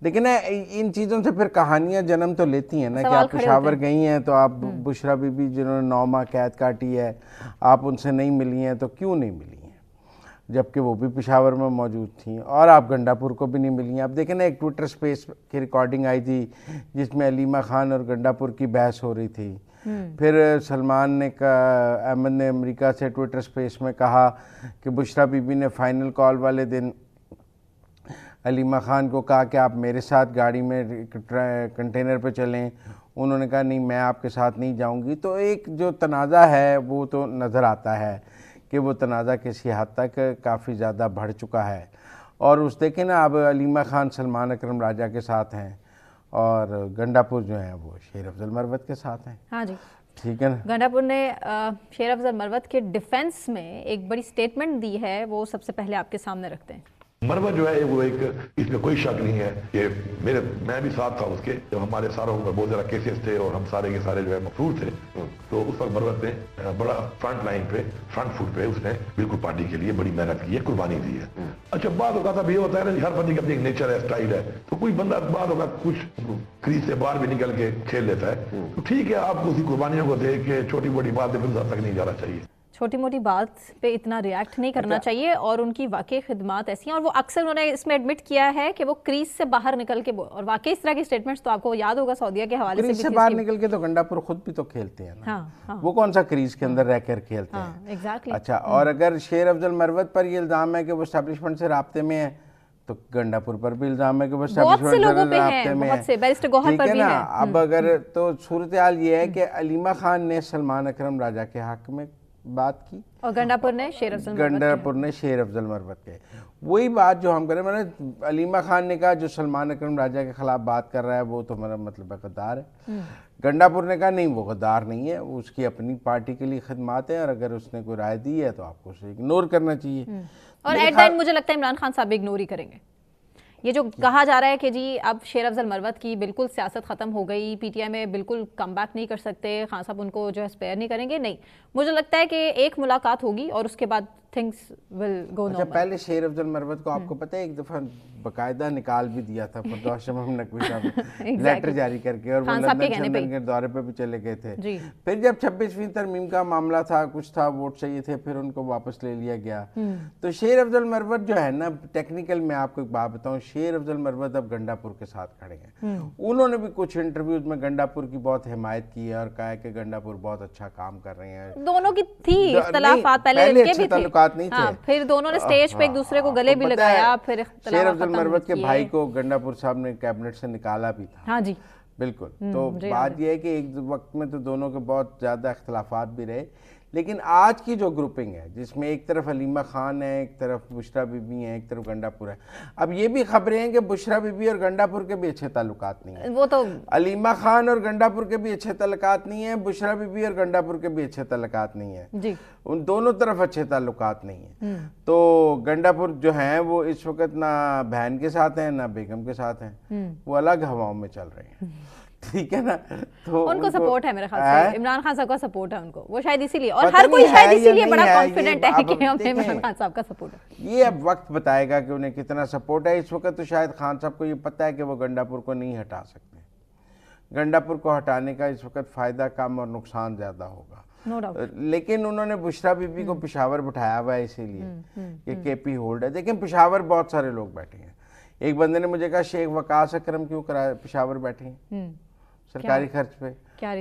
लेकिन इन चीज़ों से फिर कहानियाँ जन्म तो लेती हैं ना कि आप पेशावर गई हैं तो आप बुशरा बीबी जिन्होंने 9 माह कैद काटी है, आप उनसे नहीं मिली हैं तो क्यों नहीं मिली हैं, जबकि वो भी पेशावर में मौजूद थी और आप गंडापुर को भी नहीं मिली हैं। आप देखें ना, एक ट्विटर स्पेस की रिकॉर्डिंग आई थी जिसमें अलीमा खान और गंडापुर की बहस हो रही थी। फिर सलमान ने अहमद ने अमेरिका से ट्विटर स्पेस में कहा कि बुशरा बीबी ने फ़ाइनल कॉल वाले दिन अलीमा खान को कहा कि आप मेरे साथ गाड़ी में कंटेनर पे चलें। उन्होंने कहा नहीं मैं आपके साथ नहीं जाऊंगी। तो एक जो तनाज़ा है वो तो नज़र आता है कि वो तनाज़ा किसी हद तक काफ़ी ज़्यादा बढ़ चुका है। और उस देखें ना, अब अलीमा खान सलमान अकरम राजा के साथ हैं और गंडापुर जो है वो शेर अफजल मरवत के साथ हैं। हाँ जी, ठीक है ना। गंडापुर ने शेर अफजल मरवत के डिफेंस में एक बड़ी स्टेटमेंट दी है, वो सबसे पहले आपके सामने रखते हैं। मरवत जो है वो एक, इसमें कोई शक नहीं है कि मैं भी साथ था उसके, जब हमारे सारों में बहुत ज्यादा केसेस थे और हम सारे के सारे जो है मफरूर थे, तो उस वक्त मरवत ने बड़ा फ्रंट लाइन पे, फ्रंट फुट पे उसने बिल्कुल पार्टी के लिए बड़ी मेहनत की है, कुर्बानी दी है। अच्छा, बात होगा था ये होता है ना, हर बंदे की अपनी एक नेचर है, स्टाइल है, तो कोई बंदा बात होगा कुछ क्रीज से बाहर भी निकल के खेल लेता है, तो ठीक है, आपको उसी कुर्बानियों को देख के छोटी मोटी बात फिर तक नहीं जाना चाहिए। छोटी मोटी बात पे इतना रिएक्ट नहीं करना चाहिए, और उनकी वाकई खिदमत ऐसी हैं, और वो अक्सर उन्होंने इसमें एडमिट किया है कि वो क्रीज से बाहर निकल के, और वाकई इस तरह के स्टेटमेंट्स तो आपको याद होगा सऊदीया के हवाले क्रीज से बाहर निकल के तो गंडापुर खुद भी तो खेलते हैं ना। हाँ। वो कौन सा क्रीज के अंदर रहकर खेलते हैं। एग्जैक्टली। अच्छा, और अगर शेर अफजल मरवत पर ये इल्जाम है कि वो एस्टेब्लिशमेंट से राब्ते में है, तो गंडापुर पर भी इल्जाम है कि वो एस्टेब्लिशमेंट से राब्ते में है, ठीक है ना। अब अगर तो सूरत हाल ये है कि अलीमा खान ने सलमान अकरम राजा के हक में बात की और गंडापुर ने शेर अफजल मरवत के, वही बात जो हम करें, मैंने अलीमा खान ने कहा जो सलमान अकरम राजा के खिलाफ बात कर रहा है वो तो मेरा मतलब है गद्दार है। गंडापुर ने कहा नहीं, वो गद्दार नहीं है, उसकी अपनी पार्टी के लिए खिदमत है, और अगर उसने कोई राय दी है तो आपको उसे इग्नोर करना चाहिए। और एट द एंड मुझे लगता है इमरान खान साहब इग्नोर ही करेंगे। ये जो कहा जा रहा है कि जी अब शेर अफजल मरवत की बिल्कुल सियासत ख़त्म हो गई, पीटीआई में बिल्कुल कम बैक नहीं कर सकते, खान साहब उनको जो है स्पेयर नहीं करेंगे, नहीं, मुझे लगता है कि एक मुलाकात होगी और उसके बाद थिंग्स विल गो नॉर्मल। पहले शेर अफजल मरवत को आपको पता है एक दफा बकायदा निकाल भी दिया था फरदौस शमम नकवी साहब लेटर जारी करके, और वो लंदन के दौरे पे भी चले गए थे। फिर जब 26वीं तरमीम का मामला था, कुछ था, वोट चाहिए थे, फिर उनको वापस ले लिया गया। तो शेर अफजल मरवत जो है ना, टेक्निकल में आपको एक बात बताऊं, शेर अफजल मरवत अब गंडापुर के साथ खड़े हैं। उन्होंने भी कुछ इंटरव्यूज में गंडापुर की बहुत हिमायत की है और कहा है कि गंडापुर बहुत अच्छा काम कर रहे हैं। दोनों की थी इख्तलाफात, पहले इनके भी थे, नहीं थे, फिर दोनों ने स्टेज पे एक दूसरे को गले भी लगाया, फिर शेर अफजल मरवत के भाई को गंडापुर साहब ने कैबिनेट से निकाला भी था। हाँ जी, बिल्कुल। तो बात यह है कि एक वक्त में तो दोनों के बहुत ज़्यादा इख्तलाफात भी रहे, लेकिन आज की जो ग्रुपिंग है जिसमें एक तरफ अलीमा खान है, एक तरफ बुशरा बीबी है, एक तरफ गंडापुर है। अब ये भी खबरें हैं कि बुशरा बीबी और गंडापुर के भी अच्छे ताल्लुकात नहीं है, वो तो अलीमा खान और गंडापुर के भी अच्छे ताल्लुकात नहीं है, बुशरा बीबी और गंडापुर के भी अच्छे ताल्लुकात नहीं है जी, उन दोनों तरफ अच्छे ताल्लुकात नहीं है। तो गंडापुर जो है वो इस वक्त ना बहन के साथ है ना बेगम के साथ है, वो अलग हवाओं में चल रहे हैं, ठीक है ना। तो उनको सपोर्ट है मेरे ख्याल से, इमरान खान साहब का सपोर्ट है उनको, वो शायद इसीलिए, और हर कोई शायद इसीलिए बड़ा कॉन्फिडेंट है कि हमें इमरान खान साहब का सपोर्ट है। ये अब वक्त बताएगा कि उन्हें कितना सपोर्ट है। इस वक्त तो शायद खान साहब को ये पता है कि वो गंडापुर को नहीं हटा सकते, गंडापुर को हटाने का इस वक्त फायदा कम और नुकसान ज्यादा होगा, नो डाउट। लेकिन उन्होंने बुशरा बीबी को पिशावर बिठाया हुआ है इसीलिए कि केपी होल्ड है। देखिए पिशावर बहुत सारे लोग बैठे हैं, एक बंदे ने मुझे कहा शेख वकास अकरम क्यों पिशावर बैठे हैं सरकारी खर्च पे,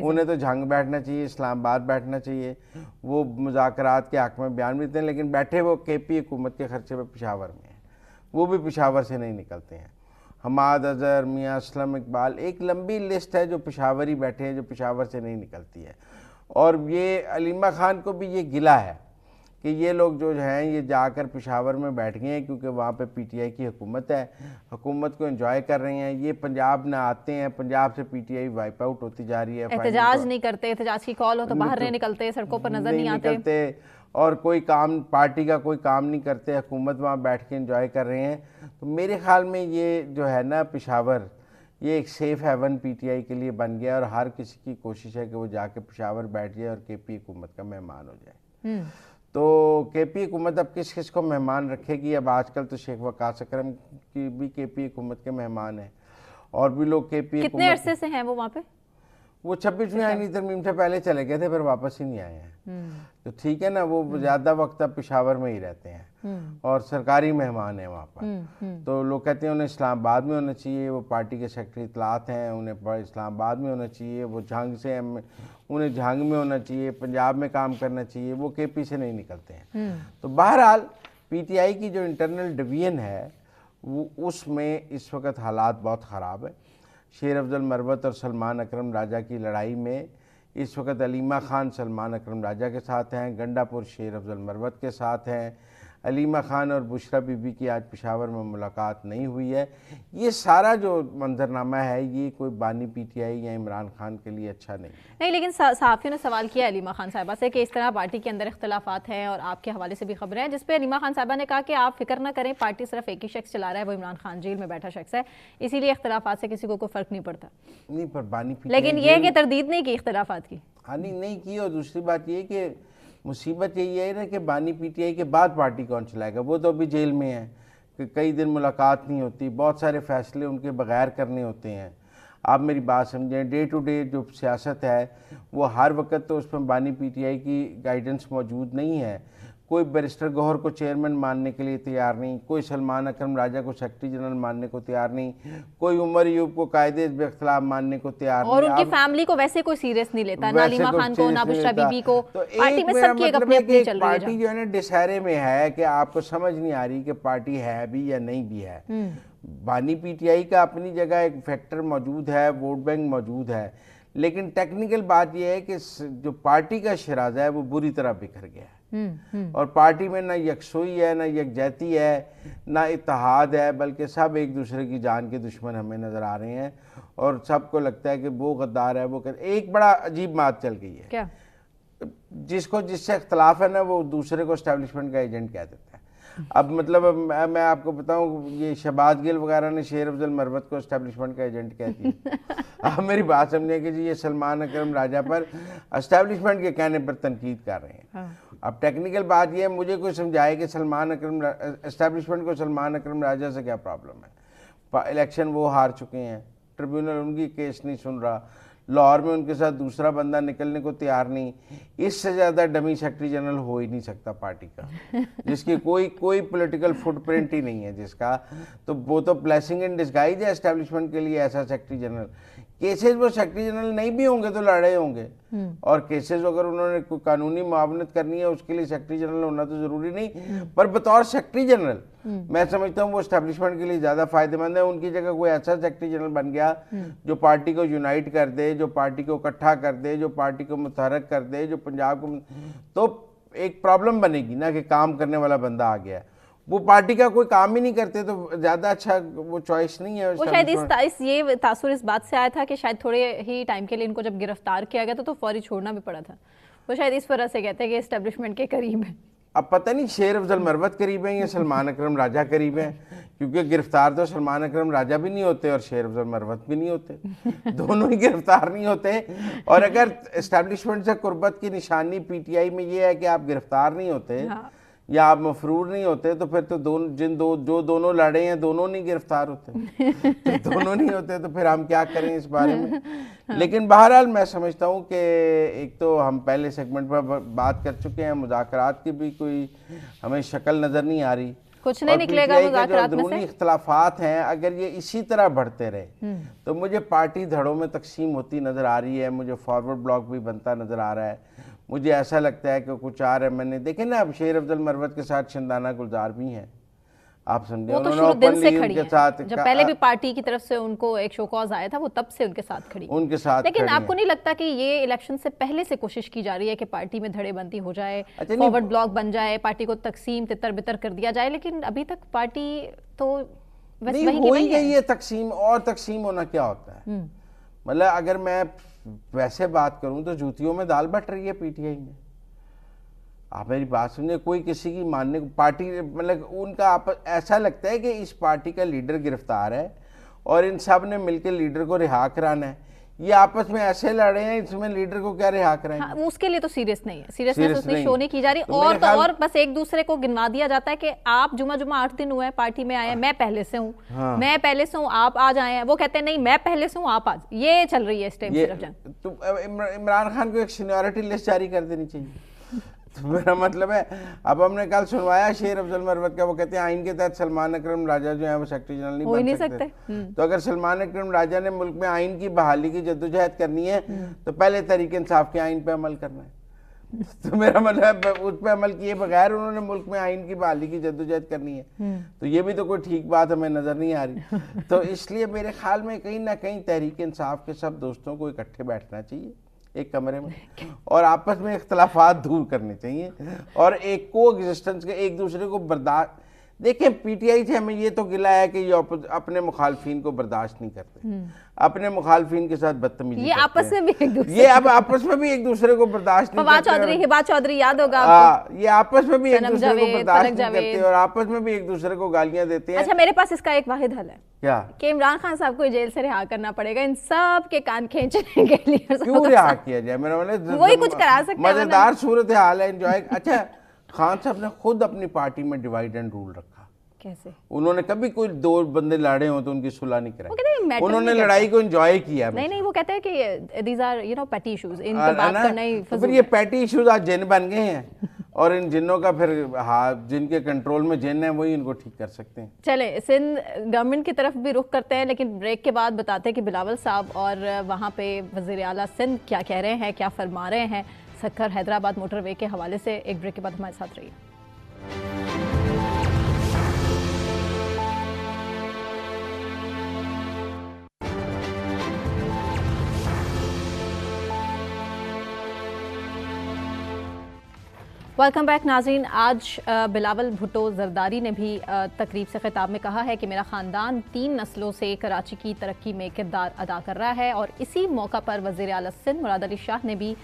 उन्हें तो झंग बैठना चाहिए, इस्लामाबाद बैठना चाहिए, वो मुज़ाकरात के हक में बयान भी देते हैं, लेकिन बैठे वो केपी हुकूमत के खर्चे पे पिशावर में हैं, वो भी पिशावर से नहीं निकलते हैं। हमाद अजहर, मियाँ असलम इकबाल, एक लंबी लिस्ट है जो पिशावर ही बैठे हैं, जो पिशावर से नहीं निकलती है। और ये अलीमा खान को भी ये गिला है कि ये लोग जो हैं ये जाकर पिशावर में बैठ गए हैं क्योंकि वहाँ पे पीटीआई की हुकूमत है, हुकूमत को एंजॉय कर रहे हैं। ये पंजाब ना आते हैं, पंजाब से पीटीआई वाइप आउट होती जा रही है, एहतजाज नहीं करते, एहतजाज की कॉल हो तो बाहर नहीं निकलते, सड़कों पर नजर नहीं आते, और कोई काम पार्टी का कोई काम नहीं करते, हुकूमत वहाँ बैठ के एंजॉय कर रहे हैं। तो मेरे ख्याल में ये जो है ना पिशावर, ये एक सेफ हेवन पीटीआई के लिए बन गया, और हर किसी की कोशिश है कि वो जाके पिशावर बैठ जाए और केपी हुकूमत का मेहमान हो जाए। तो केपी हुकूमत अब किस किस को मेहमान रखेगी? अब आजकल तो शेख वकास अकरम की भी केपी हुकूमत के मेहमान हैं, और भी लोग केपी कितने अरसे से हैं वो वहाँ पे? वो 26वीं आईनी तरमीम से पहले चले गए थे, फिर वापस ही नहीं आए हैं। तो ठीक है ना, वो ज़्यादा वक्त अब पिशावर में ही रहते हैं और सरकारी मेहमान हैं वहाँ पर। तो लोग कहते हैं उन्हें इस्लामाबाद में होना चाहिए, वो पार्टी के सेक्रेटरी इतलात हैं, उन्हें इस्लामाबाद में होना चाहिए, वो झांग से उन्हें झांग में होना चाहिए, पंजाब में काम करना चाहिए, वो केपी से नहीं निकलते हैं। तो बहरहाल पीटीआई की जो इंटरनल डिवीजन है वो उसमें इस वक्त हालात बहुत ख़राब है। शेर अफजल मरवत और सलमान अकरम राजा की लड़ाई में इस वक्त अलीमा खान सलमान अकरम राजा के साथ हैं, गंडापुर शेर अफजल मरवत के साथ हैं, अलीमा खान और बुशरा बीबी की आज पेशावर में मुलाकात नहीं हुई है। ये सारा जो मंजरनामा है ये कोई बानी पीटीआई या इमरान खान के लिए अच्छा नहीं। लेकिन सहाफ़ियों ने सवाल किया अलीमा खान साहिबा से कि इस तरह पार्टी के अंदर इख्तलाफात हैं और आपके हवाले से भी खबरें हैं जिस पे अलीमा खान साहिबा ने कहा कि आप फिक्र ना करें, पार्टी सिर्फ एक ही शख्स चला रहा है, वो इमरान खान जेल में बैठा शख्स है, इसीलिए इख्तलाफात से किसी को कोई फ़र्क नहीं पड़ता। नहीं, पर बानी लेकिन ये कि तरदीद नहीं की इख्तलाफात की, हानि नहीं की। और दूसरी बात ये कि मुसीबत यही है ना कि बानी पीटीआई के बाद पार्टी कौन चलाएगा, वो तो अभी जेल में है कि कई दिन मुलाकात नहीं होती, बहुत सारे फैसले उनके बगैर करने होते हैं। आप मेरी बात समझें, डे टू डे जो सियासत है वो हर वक्त तो उसमें बानी पीटीआई की गाइडेंस मौजूद नहीं है। कोई बैरिस्टर गौहर को चेयरमैन मानने के लिए तैयार नहीं, कोई सलमान अकरम राजा को सेक्रेटरी जनरल मानने को तैयार नहीं, कोई उमर अयूब को कायदे इख्तिलाफ मानने को तैयार और नहीं। उनकी फैमिली को वैसे कोई सीरियस नहीं लेता, ना अलीमा खान को ना बुशरा बीबी को। तो पार्टी में सबकी एक अपनी अपनी चल रही है। पार्टी जो है ना डिसहरे में है कि आपको समझ नहीं आ रही कि पार्टी है भी या नहीं भी है। बानी पीटीआई का अपनी जगह एक फैक्टर मौजूद है, वोट बैंक मौजूद है, लेकिन टेक्निकल बात यह है कि जो पार्टी का शराजा है वो बुरी तरह बिखर गया है। और पार्टी में ना यकसुई है, ना यकजहती है, ना इत्तेहाद है, बल्कि सब एक दूसरे की जान के दुश्मन हमें नज़र आ रहे हैं और सबको लगता है कि वो गद्दार है, वो एक बड़ा अजीब बात चल गई है। क्या? जिसको जिससे इख्तलाफ है ना वो दूसरे को एस्टेब्लिशमेंट का एजेंट कह देता है। अब मतलब मैं आपको बताऊं, ये शहबाज गिल वगैरह ने शेर अफजल मरवत को एस्टेब्लिशमेंट का एजेंट कह दिया। आप मेरी बात समझे कि जी ये सलमान अकरम राजा पर एस्टेब्लिशमेंट के कहने पर तनकीद कर रहे हैं। हाँ। अब टेक्निकल बात ये है, मुझे कोई समझाए कि सलमान अकरम एस्टेब्लिशमेंट को सलमान अकरम राजा से क्या प्रॉब्लम है। इलेक्शन वो हार चुके हैं, ट्रिब्यूनल उनकी केस नहीं सुन रहा, लाहौर में उनके साथ दूसरा बंदा निकलने को तैयार नहीं। इससे ज़्यादा डमी सेक्रेटरी जनरल हो ही नहीं सकता पार्टी का, जिसकी कोई पॉलिटिकल फुटप्रिंट ही नहीं है जिसका, तो वो तो ब्लेसिंग इन डिस्गाइज है एस्टेब्लिशमेंट के लिए ऐसा सेक्रेटरी जनरल। केसेस वो सेक्रेटरी जनरल नहीं भी होंगे तो लड़े होंगे, और केसेस अगर उन्होंने कोई कानूनी मुआवनत करनी है उसके लिए सेक्रेटरी जनरल होना तो ज़रूरी नहीं, पर बतौर सेक्रेटरी जनरल मैं समझता हूँ वो एस्टेब्लिशमेंट के लिए ज़्यादा फायदेमंद है। उनकी जगह कोई ऐसा सेक्रेटरी जनरल बन गया जो पार्टी को यूनाइट कर दे, जो पार्टी को इकट्ठा कर दे, जो पार्टी को मुतहरक कर दे, जो पंजाब को, तो एक प्रॉब्लम बनेगी ना कि काम करने वाला बंदा आ गया, वो पार्टी का कोई काम ही नहीं करते, तो ज़्यादा अच्छा वो चॉइस नहीं है। वो शायद ये तासुर इस बात से आया था कि शायद थोड़े ही टाइम के लिए इनको जब गिरफ्तार किया गया तो फौरी छोड़ना भी पड़ा था, वो शायद इस वजह से कहते हैं कि एस्टेब्लिशमेंट के करीब है। अब पता नहीं शेर अफजल मरवत करीब है या सलमान अकरम राजा करीब है, क्योंकि गिरफ्तार तो सलमान अकरम राजा भी नहीं होते और शेर अफजल मरवत भी नहीं होते, दोनों ही गिरफ्तार नहीं होते। और अगर एस्टेब्लिशमेंट से कुर्बत की निशानी पीटीआई में ये है कि आप गिरफ्तार नहीं होते, हाँ, या आप मफरूर नहीं होते, तो फिर तो जो दोनों लड़े हैं दोनों नहीं गिरफ्तार होते। तो दोनों नहीं होते तो फिर हम क्या करें इस बारे में। लेकिन बहरहाल मैं समझता हूँ कि एक तो हम पहले सेगमेंट पर बात कर चुके हैं, मुज़ाकरात की भी कोई हमें शक्ल नज़र नहीं आ रही, कुछ नहीं निकलेगा मुज़ाकरात में से। अंदरूनी इख्तलाफात हैं, अगर ये इसी तरह बढ़ते रहे तो मुझे पार्टी धड़ों में तकसीम होती नज़र आ रही है, मुझे फॉरवर्ड ब्लॉक भी बनता नज़र आ रहा है। मुझे ऐसा लगता है कि कुछ आ रहा है, मैंने देखे ना अब शेर अफजल मरवत के साथ शिंदाना गुलजार भी हैं, आप समझे, वो तो शुरू दिन से खड़ी है, जब पहले भी पार्टी की तरफ से उनको एक शो कॉज आया था वो तब से उनके साथ खड़ी, उनके साथ। लेकिन आपको नहीं लगता कि ये इलेक्शन से पहले से कोशिश की जा रही है कि पार्टी में धड़ेबंदी हो जाए, फॉरवर्ड ब्लॉक बन जाए, पार्टी को तकसीम तितर बितर कर दिया जाए, लेकिन अभी तक पार्टी तो नहीं हो ही गई है। तकसीम और तकसीम होना क्या होता है, मतलब अगर मैं वैसे बात करूं तो जूतियों में दाल बट रही है पीटीआई में। आप मेरी बात सुनिए, कोई किसी की मानने को पार्टी मतलब उनका ऐसा लगता है कि इस पार्टी का लीडर गिरफ्तार है और इन सब ने मिलकर लीडर को रिहा कराना है। ये आपस में ऐसे लड़े हैं, इसमें लीडर को क्या रिहा कराएंगे। हाँ, उसके लिए तो सीरियस नहीं है, सीरियसनेस उसमें शो नहीं की जा रही। और बस एक दूसरे को गिनवा दिया जाता है कि आप जुमा 8 दिन हुए हैं पार्टी में आए हैं, मैं पहले से हूँ, हाँ, मैं पहले से हूँ, आप आज आए हैं, वो कहते हैं नहीं मैं पहले से हूँ आप आज, ये चल रही है इस टाइम सिर्फ। तो इमरान खान को एक सीनियरिटी लिस्ट जारी कर देनी चाहिए। तो मेरा मतलब है, अब हमने कल सुनवाया शेर अफजल मरवत का, वो कहते हैं आइन के तहत सलमान अकरम राजा जो है वो सेक्रेटरी जनरल नहीं बन सकते। तो अगर सलमान अकरम राजा ने मुल्क में आइन की बहाली की जद्दोजहद करनी है तो पहले तरीके इंसाफ के आइन पे अमल करना है। तो मेरा मतलब उस पर अमल किए बगैर उन्होंने मुल्क में आइन की बहाली की जद्दोजहद करनी है, तो ये भी तो कोई ठीक बात हमें नजर नहीं आ रही। तो इसलिए मेरे ख्याल में कहीं ना कहीं तहरीक इंसाफ के सब दोस्तों को इकट्ठे बैठना चाहिए, एक कमरे में, और आपस में इख्तलाफात दूर करने चाहिए और एक को एग्जिस्टेंस के एक दूसरे को बर्दाश्त। देखिए पीटीआई से हमें ये तो गिला है कि ये अपने मुखालफिन को बर्दाश्त नहीं करते, अपने मुखालफिन के साथ बदतमीजी ये आपस में भी एक दूसरे ये अब आपस में भी एक दूसरे को बर्दाश्त नहीं करते। हिबा चौधरी याद होगा आपको? ये आपस में भी एक सनम दूसरे को जावेद, बर्दाश्त फलक नहीं करते जावेद। और आपस में भी एक दूसरे को गालियां देते हैं। अच्छा, मेरे पास इसका एक वाहिद हल है क्या कि इमरान खान साहब को जेल से रिहा करना पड़ेगा इन सब के कान खींचने के लिए। क्यों रिहा किया जाए? मेरा मतलब वही कुछ करा सकते हैं मजेदार सूरत हाल है, एंजॉय। अच्छा, खान साहब ने खुद अपनी पार्टी में डिवाइड एंड रूल रखा। कैसे? उन्होंने कभी कोई दो बंदे लड़े हो तो उनकी सुलह नहीं वो कहते हैं कराई, matter उन्होंने नहीं लड़ाई को एंजॉय किया। नहीं, वो कहते हैं कि दीज आर पेटी इश्यूज, इन पे बात करना ही तो फिर फजूल ये है। पैटी इश्यूज आज जिन बन गए हैं और इन जिन्नों का फिर जिनके कंट्रोल में जिन है वही इनको ठीक कर सकते हैं। चले सिंध गवर्नमेंट की तरफ भी रुख करते हैं, लेकिन ब्रेक के बाद बताते हैं कि बिलावल साहब और वहाँ पे वज़ीर आला सिंध क्या कह रहे हैं, क्या फरमा रहे हैं सक्खर हैदराबाद मोटरवे के हवाले से। एक ब्रेक के बाद हमारे साथ रहिए। वेलकम बैक नाज़रीन। आज बिलावल भुट्टो जरदारी ने भी तकरीब से खिताब में कहा है कि मेरा ख़ानदान 3 नस्लों से कराची की तरक्की में किरदार अदा कर रहा है, और इसी मौका पर वज़ीर आला सिंध मुराद अली शाह ने भी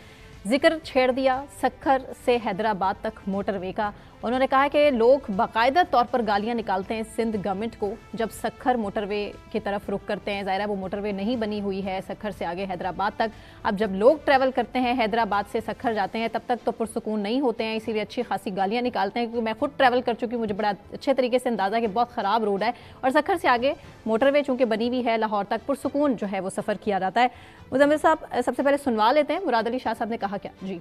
जिक्र छेड़ दिया सक्खर से हैदराबाद तक मोटरवे का। उन्होंने कहा कि लोग बाकायदा तौर पर गालियां निकालते हैं सिंध गवर्नमेंट को जब सक्खर मोटरवे की तरफ रुख करते हैं। ज़ाहिर है वो मोटरवे नहीं बनी हुई है सक्खर से आगे हैदराबाद तक। अब जब लोग ट्रैवल करते हैं हैदराबाद से सक्खर जाते हैं तब तक तो पुरसुकून नहीं होते हैं, इसीलिए अच्छी खासी गालियां निकालते हैं। क्योंकि मैं खुद ट्रैवल कर चुकी हूँ, मुझे बड़ा अच्छे तरीके से अंदाज़ा है कि बहुत ख़राब रोड है, और सक्खर से आगे मोटरवे चूँकि बनी हुई है लाहौर तक पुरसुकून जो है वो सफ़र किया जाता है। मुज़म्मिल साहब सबसे पहले सुनवा लेते हैं, मुराद अली शाह साहब ने कहा क्या? जी,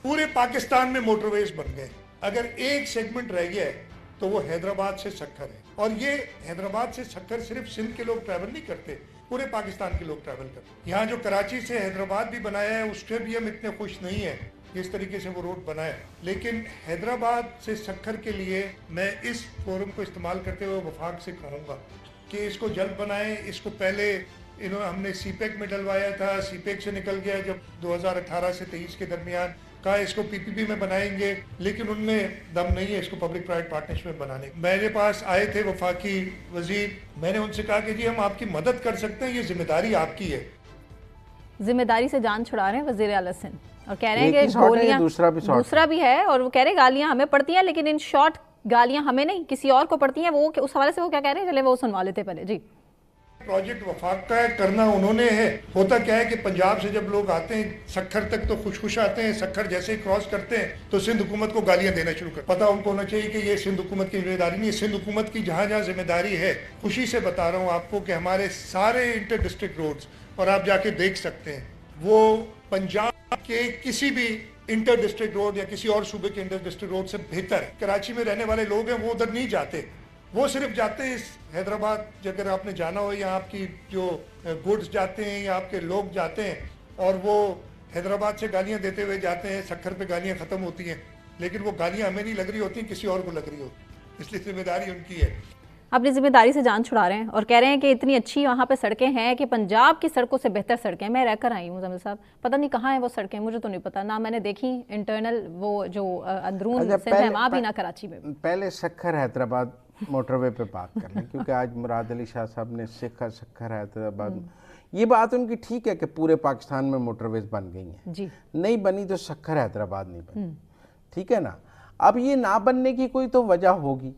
पूरे पाकिस्तान में मोटरवेज बन गए, अगर एक सेगमेंट रह गया है तो वो हैदराबाद से सक्खर है। और ये हैदराबाद से सक्खर सिर्फ सिंध के लोग ट्रैवल नहीं करते, पूरे पाकिस्तान के लोग ट्रैवल करते हैं। यहाँ जो कराची से हैदराबाद भी बनाया है उससे भी हम इतने खुश नहीं है जिस तरीके से वो रोड बना है। लेकिन हैदराबाद से सक्खर के लिए मैं इस फोरम को इस्तेमाल करते हुए वफाक से कहूँगा कि इसको जल्द बनाएं। इसको पहले हमने सीपेक में डलवाया था, सीपेक से निकल गया जब 2018 से 23 के दरमियान कहा इसको पीपीपी में बनाएंगे, लेकिन उनमें दम नहीं है इसको पब्लिक प्राइवेट पार्टनरशिप में बनाने। मेरे पास आए थे वफाकी वजीर, मैंने उनसे कहा कि जी हम आपकी मदद कर सकते हैं, ये जिम्मेदारी आपकी है। जिम्मेदारी से जान छुड़ा रहे हैं वज़ीर आला सिंध और कह रहे हैं कि गोलियां दूसरा भी है, और वो कह रहे हैं गालियां हमें पड़ती हैं, लेकिन इन शॉर्ट गालियां हमें नहीं किसी और को पड़ती हैं। वो उस हवाले से वो क्या कह रहे हैं, चले वो सुनवा लेते पहले। जी, प्रोजेक्ट वफाक का है, करना उन्होंने है। होता क्या है कि पंजाब से जब लोग आते हैं सक्खर तक तो खुश आते हैं, सक्खर जैसे ही क्रॉस करते हैं तो सिंध हुकूमत को गालियां देना शुरू कर। पता उनको होना चाहिए कि ये सिंध हुकूमत की जिम्मेदारी नहीं है। सिंध हुकूमत की जहाँ जहाँ जिम्मेदारी है, खुशी से बता रहा हूँ आपको कि हमारे सारे इंटर डिस्ट्रिक्ट रोड्स, और आप जाके देख सकते हैं, वो पंजाब के किसी भी इंटर डिस्ट्रिक्ट रोड या किसी और सूबे के इंटर डिस्ट्रिक्ट रोड से बेहतर है। कराची में रहने वाले लोग हैं वो उधर नहीं जाते, वो सिर्फ जाते हैं हैदराबाद। अगर आपने जाना हो, या आपकी जो गुड्स जाते हैं या आपके लोग जाते हैं, और वो हैदराबाद से गालियां देते हुए जाते हैं, सक्खर पे गालियां खत्म होती हैं, लेकिन वो गालियां हमें नहीं लग रही होती, किसी और को लग रही होती, इसलिए जिम्मेदारी उनकी है। अपनी जिम्मेदारी से जान छुड़ा रहे हैं और कह रहे हैं कि इतनी अच्छी वहाँ पे सड़कें हैं कि पंजाब की सड़कों से बेहतर सड़कें। मैं रहकर आई हूँ मुज़म्मिल साहब, पता नहीं कहाँ हैं वो सड़कें, मुझे तो नहीं पता, ना मैंने देखी इंटरनल वो जो अंदरून सिंध है वहाँ भी, ना कराची में। पहले सक्खर हैदराबाद मोटरवे पे बात कर लें, क्योंकि आज मुराद अली शाह साहब ने सक्खर हैदराबाद, ये बात उनकी ठीक है कि पूरे पाकिस्तान में मोटरवेज बन गई हैं जी, नहीं बनी तो सक्खर हैदराबाद नहीं बनी, ठीक है ना। अब ये ना बनने की कोई तो वजह होगी।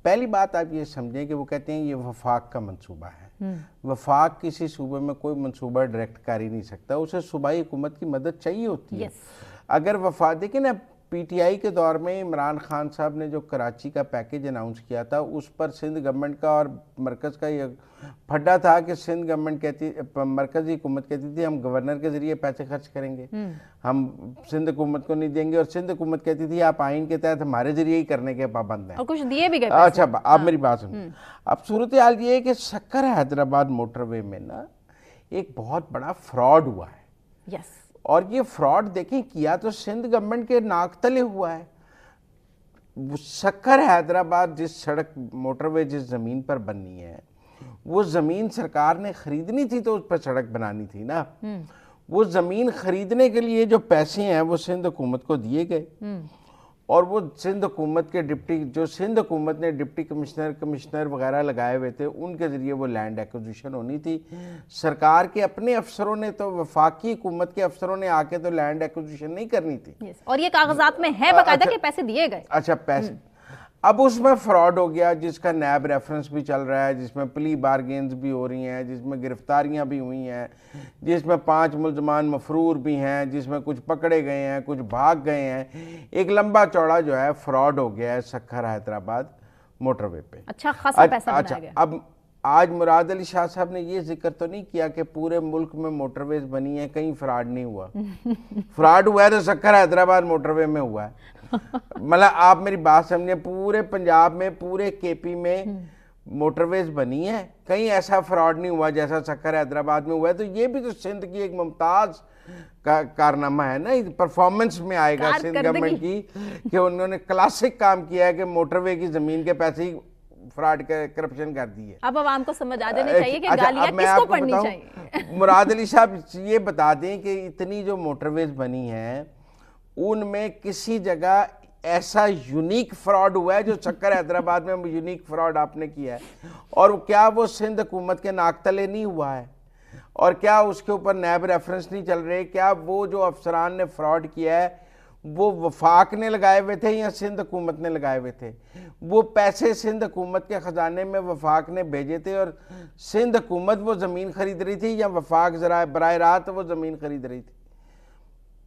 पहली बात आप ये समझें कि वो कहते हैं ये वफाक का मंसूबा है। वफाक किसी सूबे में कोई मंसूबा डायरेक्ट कर ही नहीं सकता, उसे सूबाई हुकूमत की मदद चाहिए होती है। अगर वफाक, देखिए ना, पीटीआई के दौर में इमरान खान साहब ने जो कराची का पैकेज अनाउंस किया था उस पर सिंध गवर्नमेंट का और मरकज़ का ये फड्डा था कि सिंध गवर्नमेंट कहती, मरकज़ी हुकूमत कहती थी हम गवर्नर के ज़रिए पैसे खर्च करेंगे, हम सिंध हुकूमत को नहीं देंगे, और सिंध हुकूमत कहती थी आप आइन के तहत हमारे ज़रिए ही करने के पाबंद हैं, और कुछ दिए भी गए। अच्छा, आप मेरी बात सुनिए। अब सूरत हाल ये है कि सक्खर हैदराबाद मोटरवे में ना एक बहुत बड़ा फ्रॉड हुआ है। यस, और ये फ्रॉड देखें किया तो सिंध गवर्नमेंट के नाक तले हुआ है। सक्खर हैदराबाद जिस सड़क मोटरवे जिस ज़मीन पर बननी है, वो ज़मीन सरकार ने ख़रीदनी थी तो उस पर सड़क बनानी थी ना। वो ज़मीन खरीदने के लिए जो पैसे हैं वो सिंध हुकूमत को दिए गए, और वो सिंध हुकूमत के सिंध हुकूमत ने डिप्टी कमिश्नर वगैरह लगाए हुए थे, उनके ज़रिए वो लैंड एक्विजिशन होनी थी। सरकार के अपने अफसरों ने तो, वफाकी हुकूमत के अफसरों ने आके तो लैंड एक्विजिशन नहीं करनी थी। और ये कागजात में है बाकायदा कि पैसे दिए गए। अच्छा, पैसे अब उसमें फ्रॉड हो गया, जिसका नैब रेफरेंस भी चल रहा है, जिसमें प्ली बारगेन्स भी हो रही हैं, जिसमें गिरफ्तारियां भी हुई हैं, जिसमें 5 मुल्ज़मान मफरूर भी हैं, जिसमें कुछ पकड़े गए हैं, कुछ भाग गए हैं। एक लंबा चौड़ा जो है फ्रॉड हो गया है सक्खर हैदराबाद मोटरवे पे। अच्छा खासा पैसा बनाया गया। अब आज मुराद अली शाह साहब ने ये जिक्र तो नहीं किया कि पूरे मुल्क में मोटरवेज बनी है, कहीं फ्रॉड नहीं हुआ। फ्रॉड हुआ है तो सक्खर हैदराबाद मोटरवे में हुआ है। मतलब आप मेरी बात समझे, पूरे पंजाब में, पूरे केपी में मोटरवेज बनी है, कहीं ऐसा फ्रॉड नहीं हुआ जैसा सक्खर हैदराबाद में हुआ है। तो ये भी तो सिंध की एक मुमताज कारनामा है ना, परफॉर्मेंस में आएगा सिंध गवर्नमेंट की, कि उन्होंने क्लासिक काम किया है कि मोटरवे की जमीन के पैसे ही फ्रॉड करप्शन कर दी है। अब आवाम को समझ आ जानी चाहिए कि गालियां किसको पढ़नी चाहिए। मुराद अली साहब ये बता दें कि इतनी जो मोटरवेज बनी हैं उनमें किसी जगह ऐसा यूनिक फ्रॉड हुआ है जो सक्खर हैदराबाद में यूनिक फ्रॉड आपने किया है, और क्या वो सिंध हुकूमत के नाक तले नहीं हुआ है, और क्या उसके ऊपर नैब रेफरेंस नहीं चल रहे? क्या वो जो अफसरान ने फ्रॉड किया है वो वफाक ने लगाए हुए थे या सिंध हुकूमत ने लगाए हुए थे? वो पैसे सिंध हुकूमत के ख़जाने में वफाक ने भेजे थे, और सिंध हुकूमत वो ज़मीन खरीद रही थी या वफाक ज़रा बराह रास्त वो ज़मीन खरीद रही थी?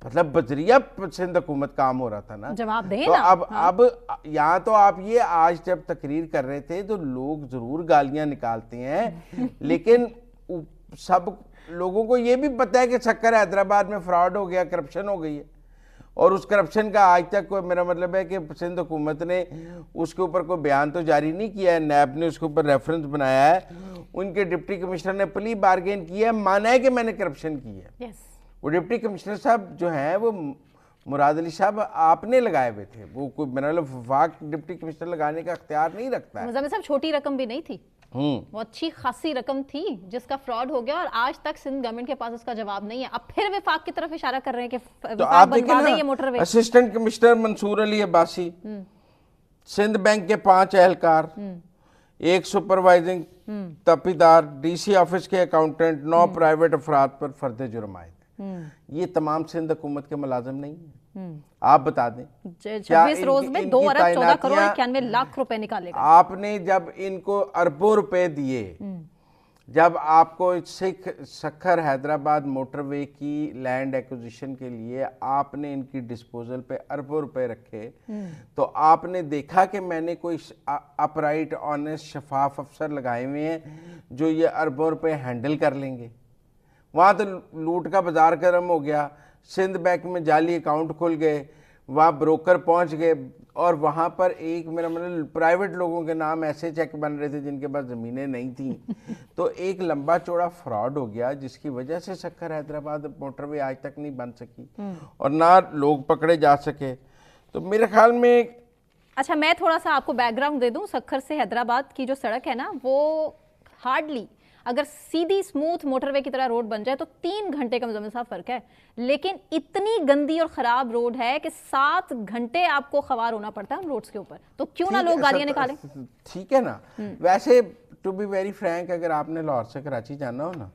मतलब बजरिया सिंध हुकूमत काम हो रहा था ना। जवाब दें तो ना। अब यहाँ तो आप ये आज जब तकरीर कर रहे थे तो लोग जरूर गालियां निकालते हैं, लेकिन सब लोगों को ये भी पता है कि सक्खर हैदराबाद में फ्रॉड हो गया, करप्शन हो गई है, और उस करप्शन का आज तक कोई, मेरा मतलब है कि सिंध हुकूमत ने उसके ऊपर कोई बयान तो जारी नहीं किया है, नैब ने उसके ऊपर रेफरेंस बनाया है, उनके डिप्टी कमिश्नर ने प्ली बार्गेन किया है, माना है कि मैंने करप्शन की है। यस। वो डिप्टी कमिश्नर साहब जो हैं वो मुराद अली साहब आपने लगाए हुए थे, वो कोई मेरा मतलब वफाक डिप्टी कमिश्नर लगाने का अख्तियार नहीं रखता है। मुज़म्मिल साहब छोटी रकम भी नहीं थी, वो अच्छी खासी रकम थी जिसका फ्रॉड हो गया, और आज तक सिंध गवर्नमेंट के पास उसका जवाब नहीं है। अब फिर वफाक की तरफ इशारा कर रहे हैं कि तो आप देखिए ये motorway. Assistant commissioner Mansoor Ali Abbasi, Sindh bank के 5 एहलकार, 1 सुपरवाइजिंग तपीदार, डीसी ऑफिस के अकाउंटेंट, 9 प्राइवेट अफराद पर फर्द जुर्म आए थे। ये तमाम सिंध हुकूमत के मुलाजिम नहीं है। आप बता दें 26 रोज में 2 अरब 14 करोड़ 91 लाख रुपए निकालेगा। आपने जब इनको अरबों रुपए दिए, जब आपको सक्खर हैदराबाद मोटरवे की लैंड एक्विजिशन के लिए आपने इनकी डिस्पोजल पे अरबों रुपए रखे, तो आपने देखा कि मैंने कोई अपराइट ऑनेस्ट शफाफ अफसर लगाए हुए हैं जो ये अरबों रुपए हैंडल कर लेंगे? वहाँ तो लूट का बाजार गर्म हो गया, सिंध बैंक में जाली अकाउंट खुल गए, वहाँ ब्रोकर पहुँच गए, और वहाँ पर एक मेरा मतलब प्राइवेट लोगों के नाम ऐसे चेक बन रहे थे जिनके पास ज़मीनें नहीं थी। तो एक लंबा चौड़ा फ्रॉड हो गया जिसकी वजह से सक्खर हैदराबाद मोटरवे आज तक नहीं बन सकी और ना लोग पकड़े जा सके। तो मेरे ख्याल में अच्छा, मैं थोड़ा सा आपको बैकग्राउंड दे दूं। सक्खर से हैदराबाद की जो सड़क है ना, वो हार्डली अगर सीधी स्मूथ मोटरवे की तरह रोड बन जाए तो 3 घंटे का मुज़म्मिल साहब फर्क है, लेकिन इतनी गंदी और ख़राब रोड है कि 7 घंटे आपको खवार होना पड़ता है उन रोड्स के ऊपर। तो क्यों ना लोग गालियां निकालें? ठीक है ना। वैसे टू बी वेरी फ्रैंक, अगर आपने लाहौर से कराची जाना हो ना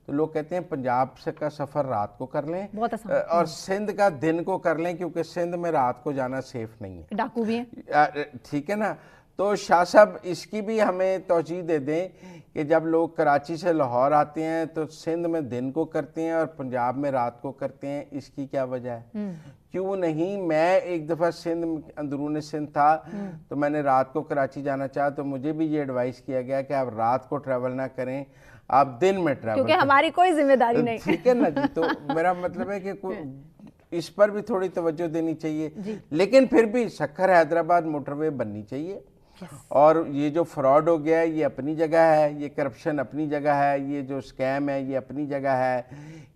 तो लोग कहते हैं पंजाब से का सफ़र रात को कर लें, बहुत आसान, और सिंध का दिन को कर लें, क्योंकि सिंध में रात को जाना सेफ नहीं है, डाकू भी हैं। ठीक है ना। तो शाह साहब इसकी भी हमें तौजीह दे दें कि जब लोग कराची से लाहौर आते हैं तो सिंध में दिन को करते हैं और पंजाब में रात को करते हैं, इसकी क्या वजह है? क्यों नहीं? मैं एक दफ़ा सिंध अंदरून सिंध था तो मैंने रात को कराची जाना चाहा, तो मुझे भी ये एडवाइस किया गया कि आप रात को ट्रैवल ना करें, आप दिन में ट्रैवल, क्योंकि हमारी कोई जिम्मेदारी नहीं। ठीक है ना जी। तो मेरा मतलब है कि इस पर भी थोड़ी तवज्जो देनी चाहिए, लेकिन फिर भी सक्खर हैदराबाद मोटरवे बननी चाहिए। और ये जो फ्रॉड हो गया है ये अपनी जगह है, ये करप्शन अपनी जगह है, ये जो स्कैम है ये अपनी जगह है।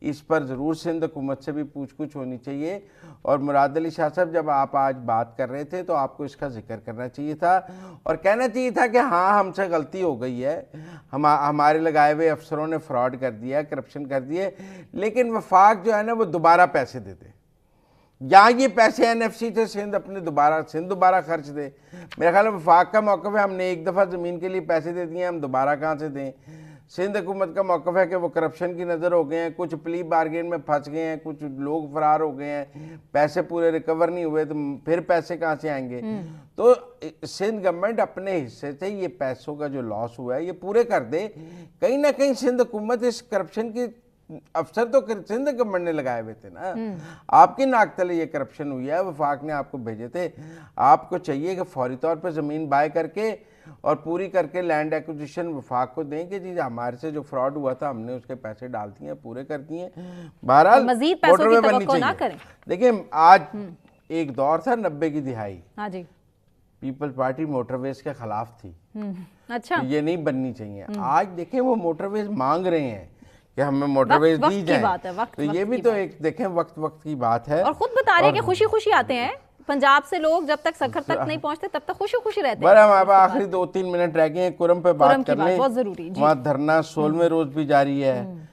इस पर ज़रूर सिंध हुकूमत से भी पूछ कुछ होनी चाहिए। और मुराद अली शाह साहब, जब आप आज बात कर रहे थे तो आपको इसका जिक्र करना चाहिए था और कहना चाहिए था कि हाँ हमसे गलती हो गई है, हमारे लगाए हुए अफसरों ने फ्रॉड कर दिया, करप्शन कर दिए, लेकिन वफाक जो है ना वो दोबारा पैसे दे दे, या ये पैसे NFC थे सिंध दोबारा खर्च दे। मेरा ख्याल है वफाक का मौक़िफ़ है हमने एक दफ़ा ज़मीन के लिए पैसे दे दिए, हम दोबारा कहाँ से दें। सिंध हुकूमत का मौक़िफ़ है कि वो करप्शन की नज़र हो गए हैं, कुछ प्ली बार्गेन में फंस गए हैं, कुछ लोग फरार हो गए हैं, पैसे पूरे रिकवर नहीं हुए, तो फिर पैसे कहाँ से आएंगे। तो सिंध गवर्नमेंट अपने हिस्से से ये पैसों का जो लॉस हुआ है ये पूरे कर दे। कहीं ना कहीं सिंध हुकूमत इस करप्शन की अफसर तो सिंध गवर्नमेंट ने लगाए हुए थे ना, आपकी नाक तले ये करप्शन हुई है, वफाक ने आपको भेजे थे। आपको चाहिए कि फौरी तौर पर ज़मीन बाय करके और पूरी करके लैंड एक्विजिशन वफाक को दें कि जी हमारे से जो फ्रॉड हुआ था हमने उसके पैसे डाल दिए, पूरे कर दिए। बहरहाल मजीद पैसों की तवक्को ना करें। देखिए आज एक दौर था 90 की दिहाई, हाँ जी, पीपल्स पार्टी मोटरवेज के खिलाफ थी। अच्छा, ये नहीं बननी चाहिए। आज देखें वो मोटरवेज मांग रहे हैं कि हमें मोटरवेज दी जाए, तो ये भी तो एक देखें वक्त की बात है। और खुद बता रहे हैं कि खुशी खुशी आते हैं पंजाब से लोग, जब तक सखर तक नहीं पहुंचते तब तक खुशी खुशी रहते हैं। हम आखिरी 2-3 मिनट रह गए हैं, कुरम पे बात कर लें, बहुत जरूरी। वहाँ धरना 16वें रोज भी जारी है,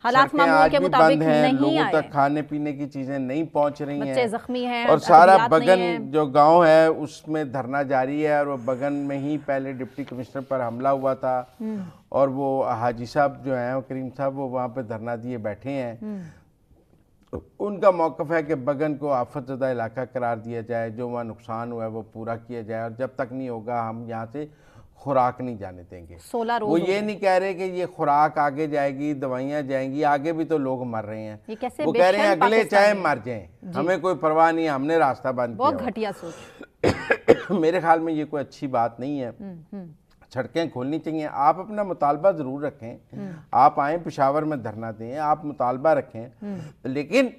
हालात मामूल के मुताबिक नहीं लोगों आए, तक खाने पीने की चीजें नहीं पहुंच रही हैं, बच्चे जख्मी हैं, और सारा बगन जो गांव है उसमें धरना जारी है। और वो बगन में ही पहले डिप्टी कमिश्नर पर हमला हुआ था और वो हाजी साहब जो हैं करीम साहब वो वहाँ पे धरना दिए बैठे हैं। उनका मौक़िफ़ है कि बगन को आफतज़दा इलाका करार दिया जाए, जो वहाँ नुकसान हुआ है वो पूरा किया जाए, और जब तक नहीं होगा हम यहाँ से खुराक नहीं जाने देंगे। 16 रोज वो ये नहीं कह रहे कि ये खुराक आगे जाएगी, दवाइयाँ जाएंगी, आगे भी तो लोग मर रहे हैं। वो कह रहे हैं अगले चाहे मर जाएं, हमें कोई परवाह नहीं, हमने रास्ता बंद किया। बहुत घटिया सोच। मेरे ख्याल में ये कोई अच्छी बात नहीं है। सड़कें खोलनी चाहिए, आप अपना मुतालबा ज़रूर रखें, आप आए पेशावर में धरना दें, आप मुतालबा रखें, लेकिन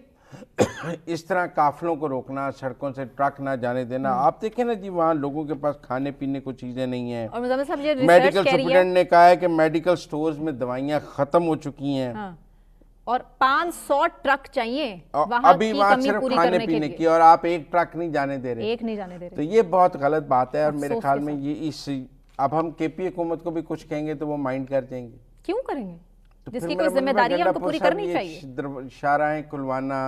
इस तरह काफिलों को रोकना, सड़कों से ट्रक ना जाने देना। आप देखें ना जी वहाँ लोगों के पास खाने पीने को चीज़ें नहीं हैं। और मुज़म्मिल साहब ये मेडिकल सुप्रिटेंडेंट ने कहा है कि मेडिकल स्टोर्स में दवाइयाँ ख़त्म हो चुकी हैं। हाँ। और 500 ट्रक चाहिए अभी वहाँ सिर्फ खाने पीने की, और आप एक ट्रक नहीं जाने दे रहे, एक नहीं जाने दे रहे। तो ये बहुत गलत बात है। और मेरे ख्याल में ये अब हम KP हुकूमत को भी कुछ कहेंगे तो वो माइंड कर देंगे। क्यों करेंगे? तो जिसकी कोई जिम्मेदारी है उनको पूरी करनी चाहिए। शाहराहें खुलवाना,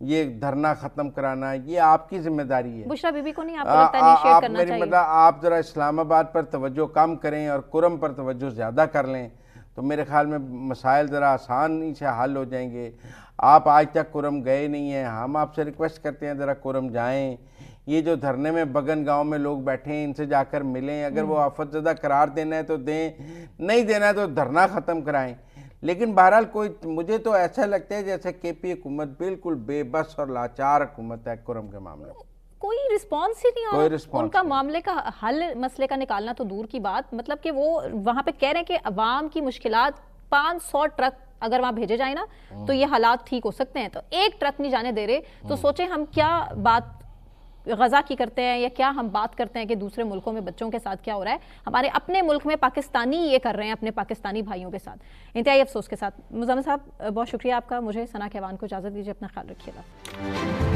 ये धरना खत्म कराना, ये आपकी जिम्मेदारी है। बुशरा बीबी को नहीं आपको लगता है इनिशिएट करना चाहिए? मतलब आप जरा इस्लामाबाद पर तवज्जो कम करें और कुरम पर तवज्जो ज़्यादा कर लें तो मेरे ख्याल में मसाइल ज़रा आसानी से हल हो जाएंगे। आप आज तक कुरम गए नहीं हैं, हम आपसे रिक्वेस्ट करते हैं ज़रा कुरम जाएँ। ये जो धरने में बगन गांव में लोग बैठे हैं इनसे जाकर मिलें, अगर वो आफतज़दा करार देना है तो दें, नहीं देना है तो धरना ख़त्म कराएं। लेकिन बहरहाल मुझे तो ऐसा लगता है जैसे KP हुकूमत बिल्कुल बेबस और लाचार हुकूमत है कुरम के मामले में। कोई रिस्पॉन्स ही नहीं कोई रिस्पॉन्स उनका मामले का हल, मसले का निकालना तो दूर की बात, मतलब कि वो वहाँ पे कह रहे हैं कि अवाम की मुश्किलात 500 ट्रक अगर वहाँ भेजे जाए ना तो ये हालात ठीक हो सकते हैं, तो एक ट्रक नहीं जाने दे रहे। तो सोचें हम क्या बात गजा की करते हैं या क्या हम बात करते हैं कि दूसरे मुल्कों में बच्चों के साथ क्या हो रहा है, हमारे अपने मुल्क में पाकिस्तानी ये कर रहे हैं अपने पाकिस्तानी भाइयों के साथ। इंतहाई अफसोस के साथ मुज़म्मिल साहब बहुत शुक्रिया आपका, मुझे सना कहवान को इजाज़त दीजिए, अपना ख्याल रखिएगा।